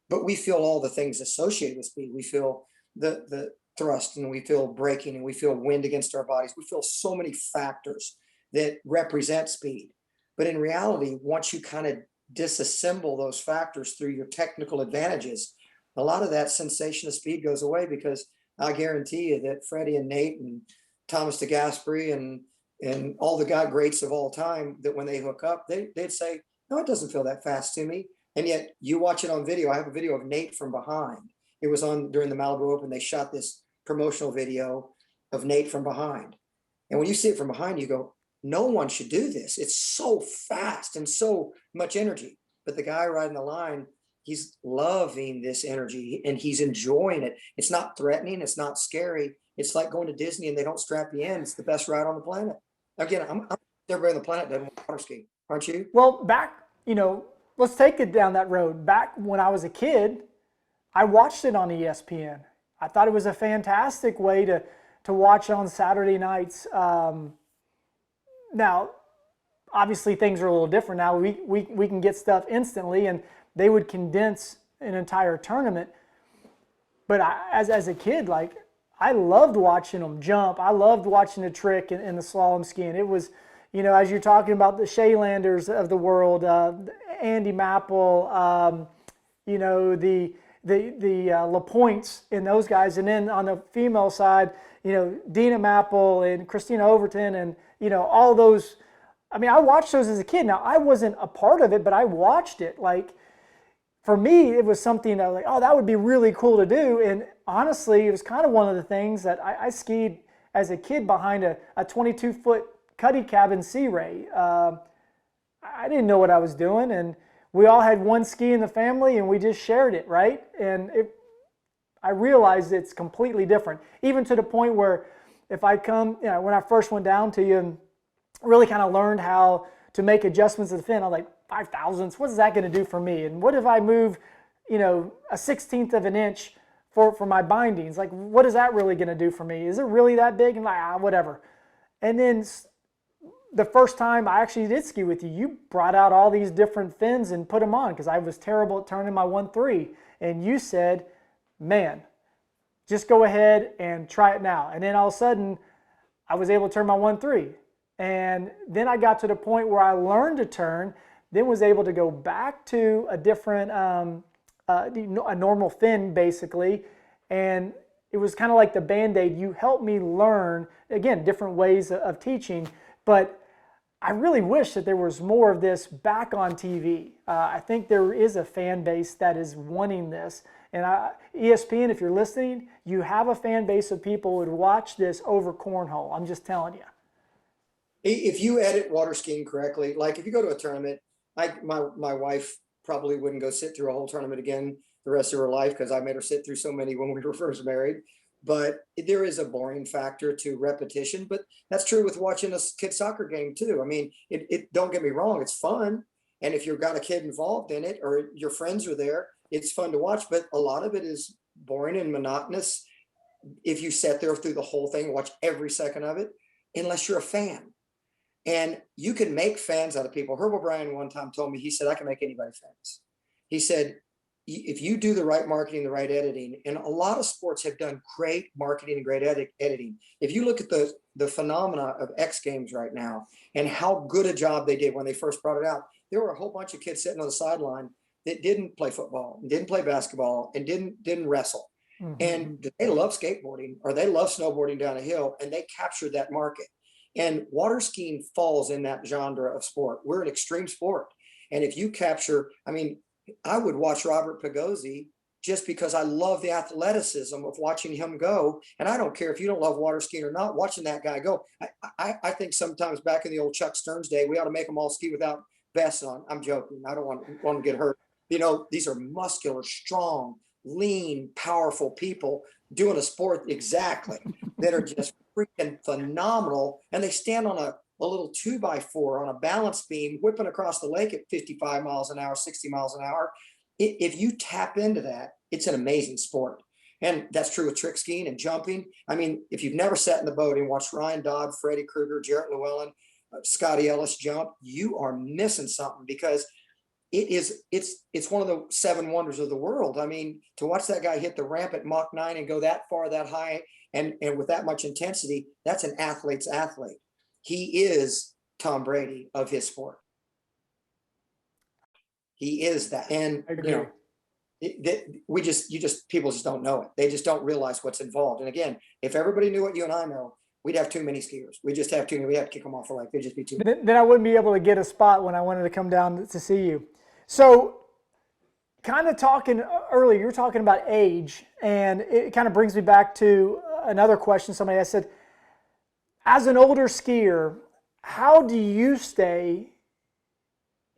Speaker 2: But we feel all the things associated with speed. We feel the thrust, and we feel braking, and we feel wind against our bodies. We feel so many factors that represent speed. But in reality, once you kind of disassemble those factors through your technical advantages, a lot of that sensation of speed goes away, because I guarantee you that Freddie and Nate and Thomas DeGasperi and all the God greats of all time, that when they hook up, they'd say, no, it doesn't feel that fast to me. And yet you watch it on video. I have a video of Nate from behind. It was on during the Malibu Open. They shot this promotional video of Nate from behind. And when you see it from behind, you go, no one should do this. It's so fast and so much energy. But the guy riding the line, he's loving this energy and he's enjoying it. It's not threatening. It's not scary. It's like going to Disney and they don't strap you in. It's the best ride on the planet. Again, I'm everybody on the planet doesn't water ski, aren't you?
Speaker 1: Well, let's take it down that road. Back when I was a kid, I watched it on ESPN. I thought it was a fantastic way to watch on Saturday nights. Now, obviously things are a little different now. We can get stuff instantly, and they would condense an entire tournament. But as a kid, I loved watching them jump. I loved watching the trick in the slalom skiing. It was, as you're talking about the Shaylanders of the world, Andy Mapple, the LaPointes and those guys. And then on the female side, Dina Mapple and Christina Overton and, all those. I mean, I watched those as a kid. Now, I wasn't a part of it, but I watched it. For me, it was something that I was like, oh, that would be really cool to do. And honestly, it was kind of one of the things that I skied as a kid behind a 22-foot cuddy cabin Sea Ray. I didn't know what I was doing, and we all had one ski in the family, and we just shared it, right? And I realized it's completely different, even to the point where if I come, when I first went down to you and really kind of learned how to make adjustments to the fin, I was like, 5 thousandths, what is that going to do for me? And what if I move, a 1/16 of an inch for my bindings? What is that really going to do for me? Is it really that big? And whatever. And then the first time I actually did ski with you, you brought out all these different fins and put them on because I was terrible at turning my 1.3. And you said, man, just go ahead and try it now. And then all of a sudden, I was able to turn my 1.3. And then I got to the point where I learned to turn, then was able to go back to a different, a normal fin basically. And it was kind of like the Band-Aid. You helped me learn, again, different ways of teaching. But I really wish that there was more of this back on TV. I think there is a fan base that is wanting this. And ESPN, if you're listening, you have a fan base of people who would watch this over cornhole. I'm just telling you.
Speaker 2: If you edit water skiing correctly, like if you go to a tournament, my wife probably wouldn't go sit through a whole tournament again the rest of her life because I made her sit through so many when we were first married. But there is a boring factor to repetition. But that's true with watching a kid soccer game too. I mean, it don't get me wrong, it's fun. And if you've got a kid involved in it or your friends are there, it's fun to watch. But a lot of it is boring and monotonous if you sit there through the whole thing, watch every second of it, unless you're a fan. And you can make fans out of people. Herb O'Brien one time told me, he said, I can make anybody famous. He said, if you do the right marketing, the right editing, and a lot of sports have done great marketing and great editing. If you look at the phenomena of X Games right now and how good a job they did when they first brought it out, there were a whole bunch of kids sitting on the sideline that didn't play football, and didn't play basketball, and didn't wrestle. Mm-hmm. And they love skateboarding or they love snowboarding down a hill, and they captured that market. And water skiing falls in that genre of sport. We're an extreme sport. And if you capture, I mean, I would watch Robert Pagozzi just because I love the athleticism of watching him go. And I don't care if you don't love water skiing or not, watching that guy go. I think sometimes back in the old Chuck Stearns day, we ought to make them all ski without vests on. I'm joking. I don't want to get hurt. You know, these are muscular, strong, lean, powerful people doing a sport exactly that are just freaking phenomenal. And they stand on a little 2x4 on a balance beam, whipping across the lake at 55 miles an hour, 60 miles an hour. If you tap into that, it's an amazing sport. And that's true with trick skiing and jumping. I mean, if you've never sat in the boat and watched Ryan Dodd, Freddie Krueger, Jarrett Llewellyn, Scotty Ellis jump, you are missing something, because it's one of the 7 wonders of the world. I mean, to watch that guy hit the ramp at Mach 9 and go that far, that high, and with that much intensity, that's an athlete's athlete. He is Tom Brady of his sport. He is that. And you know, people just don't know it. They just don't realize what's involved. And again, if everybody knew what you and I know, we'd have too many skiers. We just have too many. We have to kick them off the lake. They'd just be too many.
Speaker 1: Then I wouldn't be able to get a spot when I wanted to come down to see you. So kind of talking earlier, you were talking about age, and it kind of brings me back to another question somebody asked. Said, as an older skier, how do you stay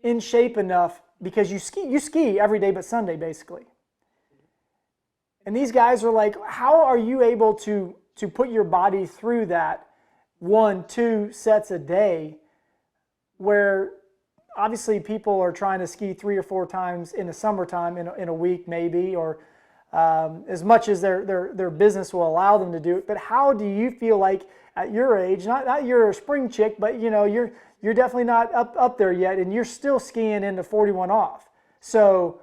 Speaker 1: in shape enough, because you ski every day but Sunday basically. And these guys are like, how are you able to put your body through that 1-2 sets a day, where obviously people are trying to ski 3 or 4 times in the summertime in a week maybe, or as much as their business will allow them to do it. But how do you feel like at your age, not you're a spring chick, but you know, you're definitely not up there yet, and you're still skiing into 41 off. So,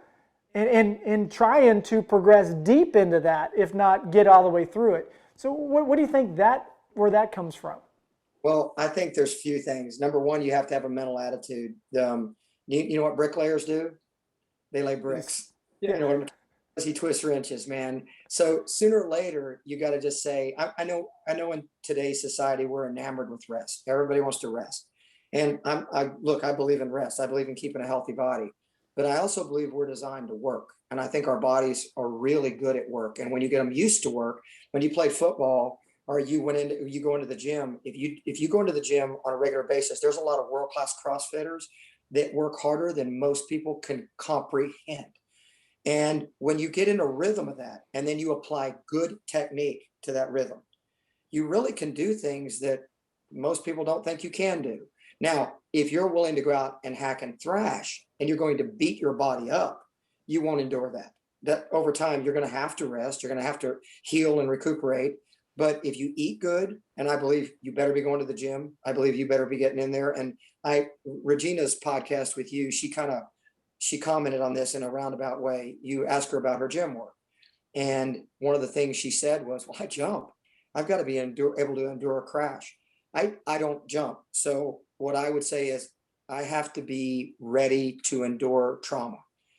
Speaker 1: and trying to progress deep into that, if not get all the way through it. So what do you think where that comes from?
Speaker 2: Well, I think there's a few things. Number one, you have to have a mental attitude. You know what bricklayers do? They lay bricks. Yeah. You know what I mean? He twists wrenches, man. So sooner or later, you got to just say, I know in today's society, we're enamored with rest. Everybody wants to rest. And I believe in rest. I believe in keeping a healthy body, but I also believe we're designed to work. And I think our bodies are really good at work. And when you get them used to work, when you play football or you go into the gym, if you go into the gym on a regular basis, there's a lot of world-class CrossFitters that work harder than most people can comprehend. And when you get in a rhythm of that, and then you apply good technique to that rhythm, you really can do things that most people don't think you can do. Now, if you're willing to go out and hack and thrash, and you're going to beat your body up, you won't endure that. That over time, you're going to have to rest. You're going to have to heal and recuperate. But if you eat good, and I believe you better be going to the gym, I believe you better be getting in there. And Regina's podcast with you, she commented on this in a roundabout way. You ask her about her gym work. And one of the things she said was, well, I jump. I've got to be able to endure a crash. I don't jump. So what I would say is I have to be ready to endure trauma.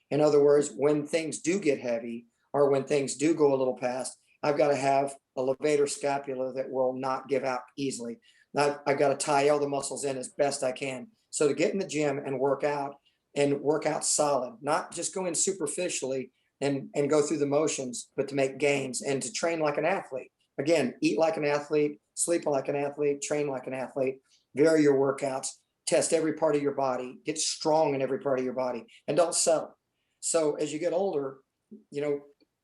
Speaker 2: In other words, when things do get heavy or when things do go a little past, I've got to have a levator scapula that will not give out easily. I've got to tie all the muscles in as best I can. So to get in the gym and work out solid, not just go in superficially and go through the motions, but to make gains and to train like an athlete. Again, eat like an athlete, sleep like an athlete, train like an athlete, vary your workouts, test every part of your body, get strong in every part of your body, and don't settle. So as you get older,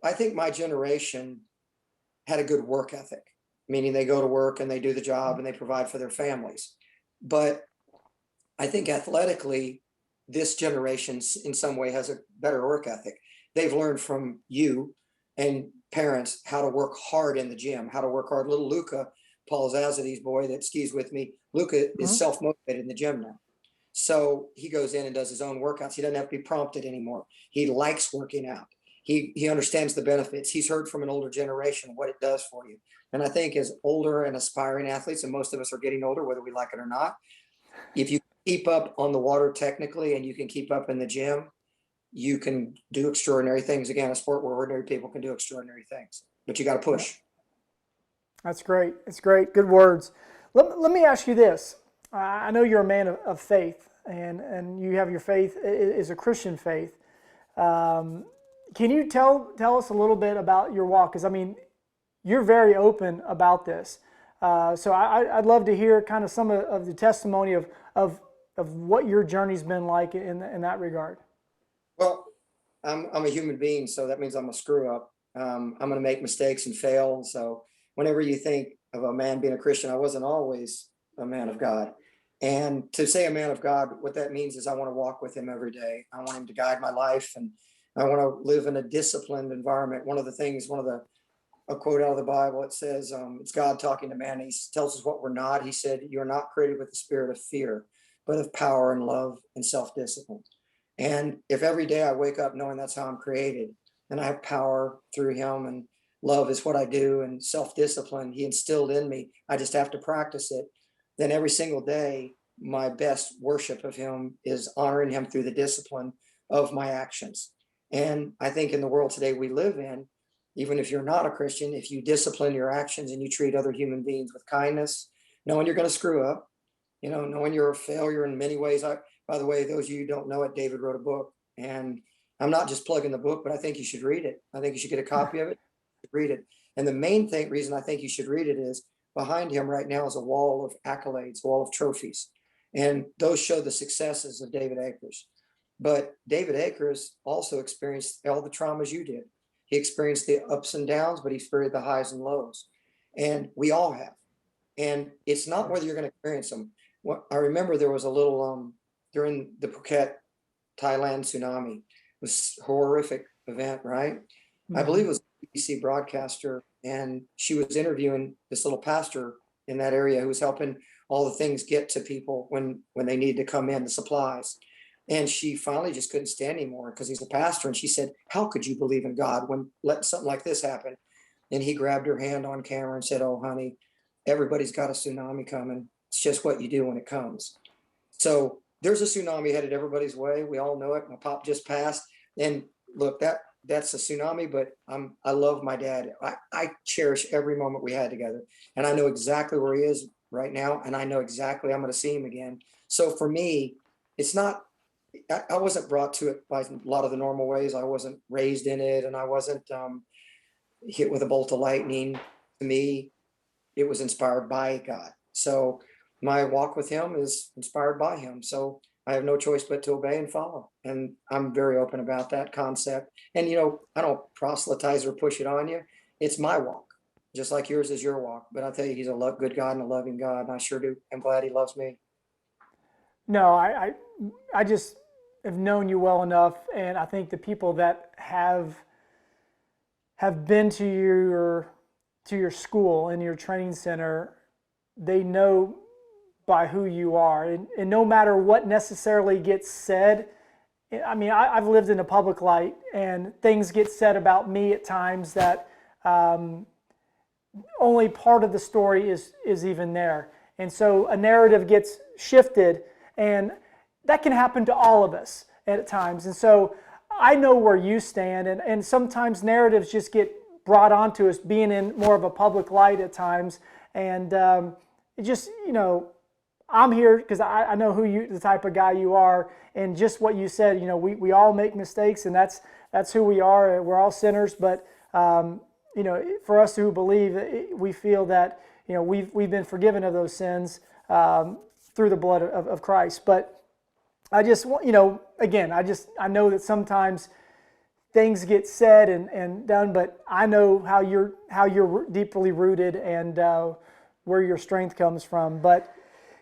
Speaker 2: I think my generation had a good work ethic, meaning they go to work and they do the job and they provide for their families. But I think athletically, this generation in some way has a better work ethic. They've learned from you and parents how to work hard in the gym, how to work hard. Little Luca, Paul Zazadi's boy that skis with me, Luca is self-motivated in the gym now. So he goes in and does his own workouts. He doesn't have to be prompted anymore. He likes working out. He understands the benefits. He's heard from an older generation what it does for you. And I think as older and aspiring athletes, and most of us are getting older, whether we like it or not, if you keep up on the water technically and you can keep up in the gym, you can do extraordinary things. Again, a sport where ordinary people can do extraordinary things, but you got to push.
Speaker 1: That's great. It's great. Good words. Let me ask you this. I know you're a man of faith, and you have your faith is a Christian faith. Can you tell us a little bit about your walk? Because, I mean, you're very open about this. So I'd love to hear kind of some of the testimony of what your journey's been like in that regard.
Speaker 2: Well, I'm a human being, so that means I'm a screw up. I'm going to make mistakes and fail. So whenever you think of a man being a Christian, I wasn't always a man of God. And to say a man of God, what that means is I want to walk with him every day. I want him to guide my life, and I want to live in a disciplined environment. A quote out of the Bible, it says, it's God talking to man. He tells us what we're not. He said, you're not created with the spirit of fear, but of power and love and self-discipline. And if every day I wake up knowing that's how I'm created and I have power through him and love is what I do and self-discipline he instilled in me, I just have to practice it. Then every single day, my best worship of him is honoring him through the discipline of my actions. And I think in the world today we live in, even if you're not a Christian, if you discipline your actions and you treat other human beings with kindness, knowing you're going to screw up, knowing you're a failure in many ways. By the way, those of you who don't know it, David wrote a book, and I'm not just plugging the book, but I think you should read it. I think you should get a copy of it, read it. And the main reason I think you should read it is behind him right now is a wall of accolades, a wall of trophies. And those show the successes of David Akers. But David Akers also experienced all the traumas you did. He experienced the ups and downs, but he experienced the highs and lows. And we all have. And it's not whether you're going to experience them. I remember there was a little, during the Phuket, Thailand tsunami. It was a horrific event, right? Mm-hmm. I believe it was a BBC broadcaster, and she was interviewing this little pastor in that area who was helping all the things get to people when they need to come in, the supplies. And she finally just couldn't stand anymore because he's a pastor. And she said, how could you believe in God when letting something like this happen? And he grabbed her hand on camera and said, oh, honey, everybody's got a tsunami coming. It's just what you do when it comes. So there's a tsunami headed everybody's way. We all know it. My pop just passed. And look, that's a tsunami, but I love my dad. I cherish every moment we had together. And I know exactly where he is right now. And I know exactly I'm going to see him again. So for me, it's not, I wasn't brought to it by a lot of the normal ways. I wasn't raised in it, and I wasn't hit with a bolt of lightning. To me, it was inspired by God. So my walk with him is inspired by him. So I have no choice but to obey and follow. And I'm very open about that concept. And, I don't proselytize or push it on you. It's my walk, just like yours is your walk. But I'll tell you, he's a good God and a loving God. And I sure do. I'm glad he loves me.
Speaker 1: No, I just have known you well enough, and I think the people that have been to your school and your training center, they know by who you are, and no matter what necessarily gets said, I mean, I've lived in a public light, and things get said about me at times that only part of the story is even there. And so a narrative gets shifted, and that can happen to all of us at times. And so I know where you stand, and sometimes narratives just get brought onto us being in more of a public light at times. And it just, I'm here because I know the type of guy you are, and just what you said. We all make mistakes, and that's who we are. We're all sinners, but for us who believe, we feel that we've been forgiven of those sins through the blood of Christ. But I just again, I know that sometimes things get said and done, but I know how you're deeply rooted and where your strength comes from. But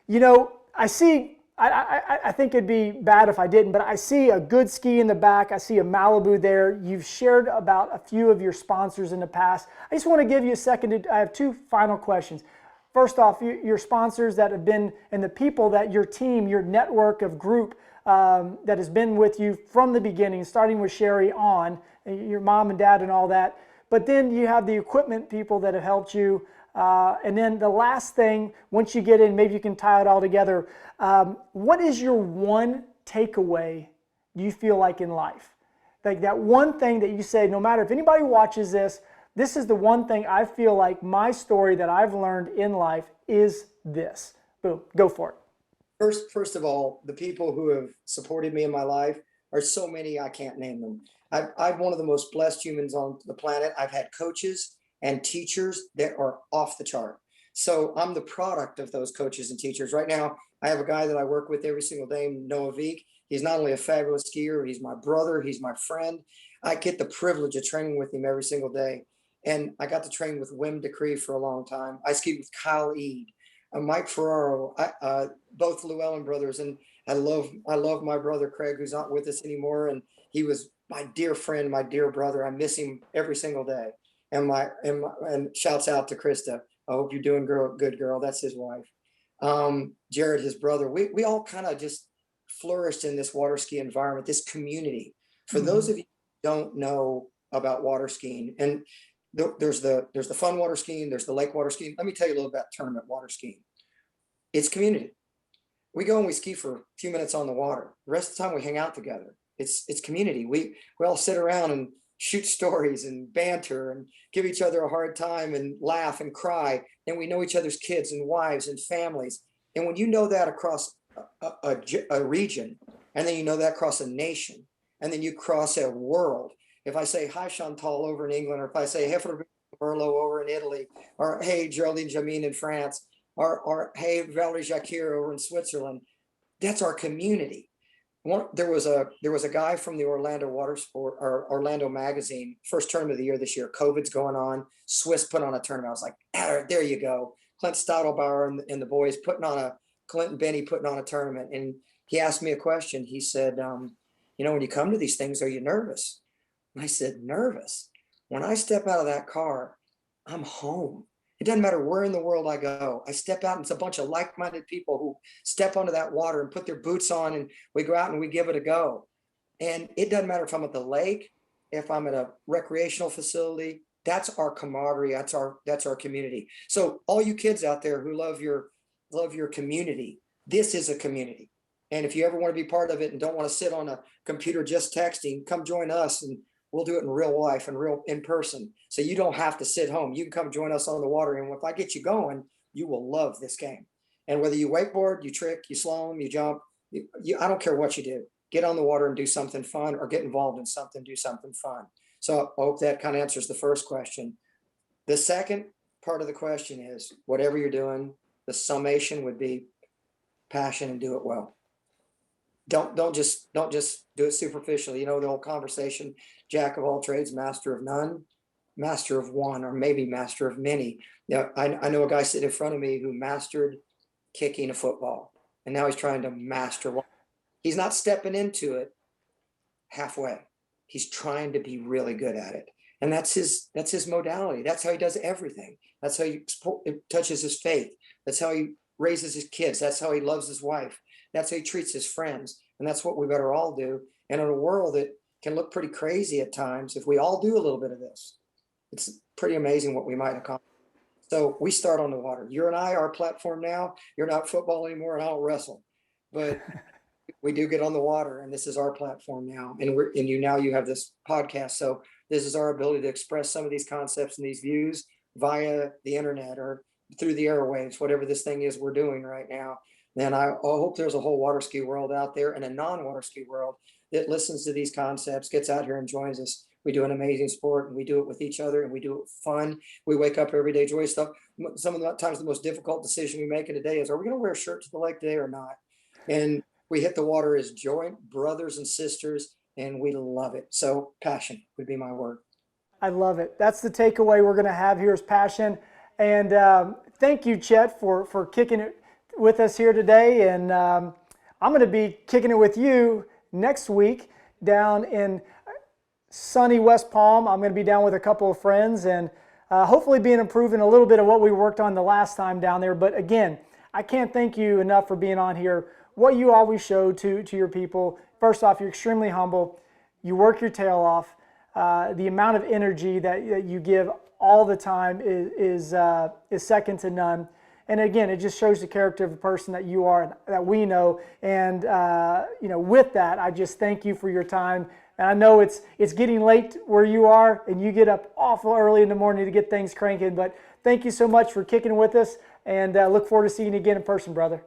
Speaker 1: I see. I think it'd be bad if I didn't, but I see a good ski in the back. I see a Malibu there. You've shared about a few of your sponsors in the past. I just want to give you a second. I have two final questions. First off, your sponsors that have been, and the people that your team, your network of group that has been with you from the beginning, starting with Sherry on, your mom and dad and all that. But then you have the equipment people that have helped you. And then the last thing, once you get in, maybe you can tie it all together. What is your one takeaway you feel like in life? Like that one thing that you say, no matter if anybody watches this, this is the one thing I feel like my story that I've learned in life is this. Boom, go for it.
Speaker 2: First of all, the people who have supported me in my life are so many I can't name them. I'm one of the most blessed humans on the planet. I've had coaches and teachers that are off the chart. So I'm the product of those coaches and teachers. Right now, I have a guy that I work with every single day, Noah Veek. He's not only a fabulous skier, he's my brother, he's my friend. I get the privilege of training with him every single day. And I got to train with Wim Decree for a long time. I skied with Kyle Eade, Mike Ferraro, both Llewellyn brothers. And I love my brother Craig, who's not with us anymore. And he was my dear friend, my dear brother. I miss him every single day. And shouts out to Krista. I hope you're doing good, girl. That's his wife. Jared, his brother. We all kind of just flourished in this water ski environment, this community. For those of you who don't know about water skiing, and there's the fun water skiing, there's the lake water skiing. Let me tell you a little about tournament water skiing. It's community. We go and we ski for a few minutes on the water. The rest of the time we hang out together. It's community. We all sit around and shoot stories and banter and give each other a hard time and laugh and cry. And we know each other's kids and wives and families. And when you know that across a region, and then you know that across a nation, and then you cross a world. If I say hi Chantal over in England, or if I say hey Merlot over in Italy, or hey Geraldine Jamin in France, or hey Valerie Jacquier over in Switzerland, that's our community. There was a guy from the Orlando Water Sport or Orlando Magazine, first tournament of the year this year. COVID's going on. Swiss put on a tournament. I was like, there you go. Clint Stottlebauer and the boys Clint and Benny putting on a tournament. And he asked me a question. He said, when you come to these things, are you nervous? And I said, nervous? When I step out of that car, I'm home. It doesn't matter where in the world I go. I step out and it's a bunch of like-minded people who step onto that water and put their boots on, and we go out and we give it a go. And it doesn't matter if I'm at the lake, if I'm at a recreational facility. That's our camaraderie. That's our community. So all you kids out there who love your community, this is a community. And if you ever want to be part of it and don't want to sit on a computer just texting, come join us and we'll do it in real life and in person. So you don't have to sit home. You can come join us on the water. And if I get you going, you will love this game. And whether you wakeboard, you trick, you slalom, you jump, I don't care what you do. Get on the water and do something fun, or get involved in something, do something fun. So I hope that kind of answers the first question. The second part of the question is, whatever you're doing, the summation would be passion and do it well. Don't just do it superficially. The old conversation, jack of all trades, master of none, master of one, or maybe master of many. Now, I know a guy sitting in front of me who mastered kicking a football, and now he's trying to master one. He's not stepping into it halfway. He's trying to be really good at it. And that's his modality. That's how he does everything. That's how he touches his faith. That's how he raises his kids. That's how he loves his wife. That's how he treats his friends. And that's what we better all do. And in a world that can look pretty crazy at times, if we all do a little bit of this, it's pretty amazing what we might accomplish. So we start on the water. You and I, our platform now, you're not football anymore and I don't wrestle, but we do get on the water, and this is our platform now. And you have this podcast. So this is our ability to express some of these concepts and these views via the internet or through the airwaves, whatever this thing is we're doing right now. And I hope there's a whole water ski world out there and a non-water ski world that listens to these concepts, gets out here and joins us. We do an amazing sport, and we do it with each other, and we do it fun. We wake up every day, joy stuff. Some of the times the most difficult decision we make in a day is, are we going to wear a shirt to the lake today or not? And we hit the water as joint brothers and sisters, and we love it. So passion would be my word.
Speaker 1: I love it. That's the takeaway we're going to have here is passion. And thank you, Chet, for kicking it with us here today. And I'm going to be kicking it with you next week down in sunny West Palm. I'm going to be down with a couple of friends and hopefully being improving a little bit of what we worked on the last time down there. But again, I can't thank you enough for being on here. What you always show to your people. First off, you're extremely humble. You work your tail off. The amount of energy that you give all the time is second to none. And again, it just shows the character of the person that you are, that we know. And with that, I just thank you for your time. And I know it's getting late where you are, and you get up awful early in the morning to get things cranking. But thank you so much for kicking with us, and look forward to seeing you again in person, brother.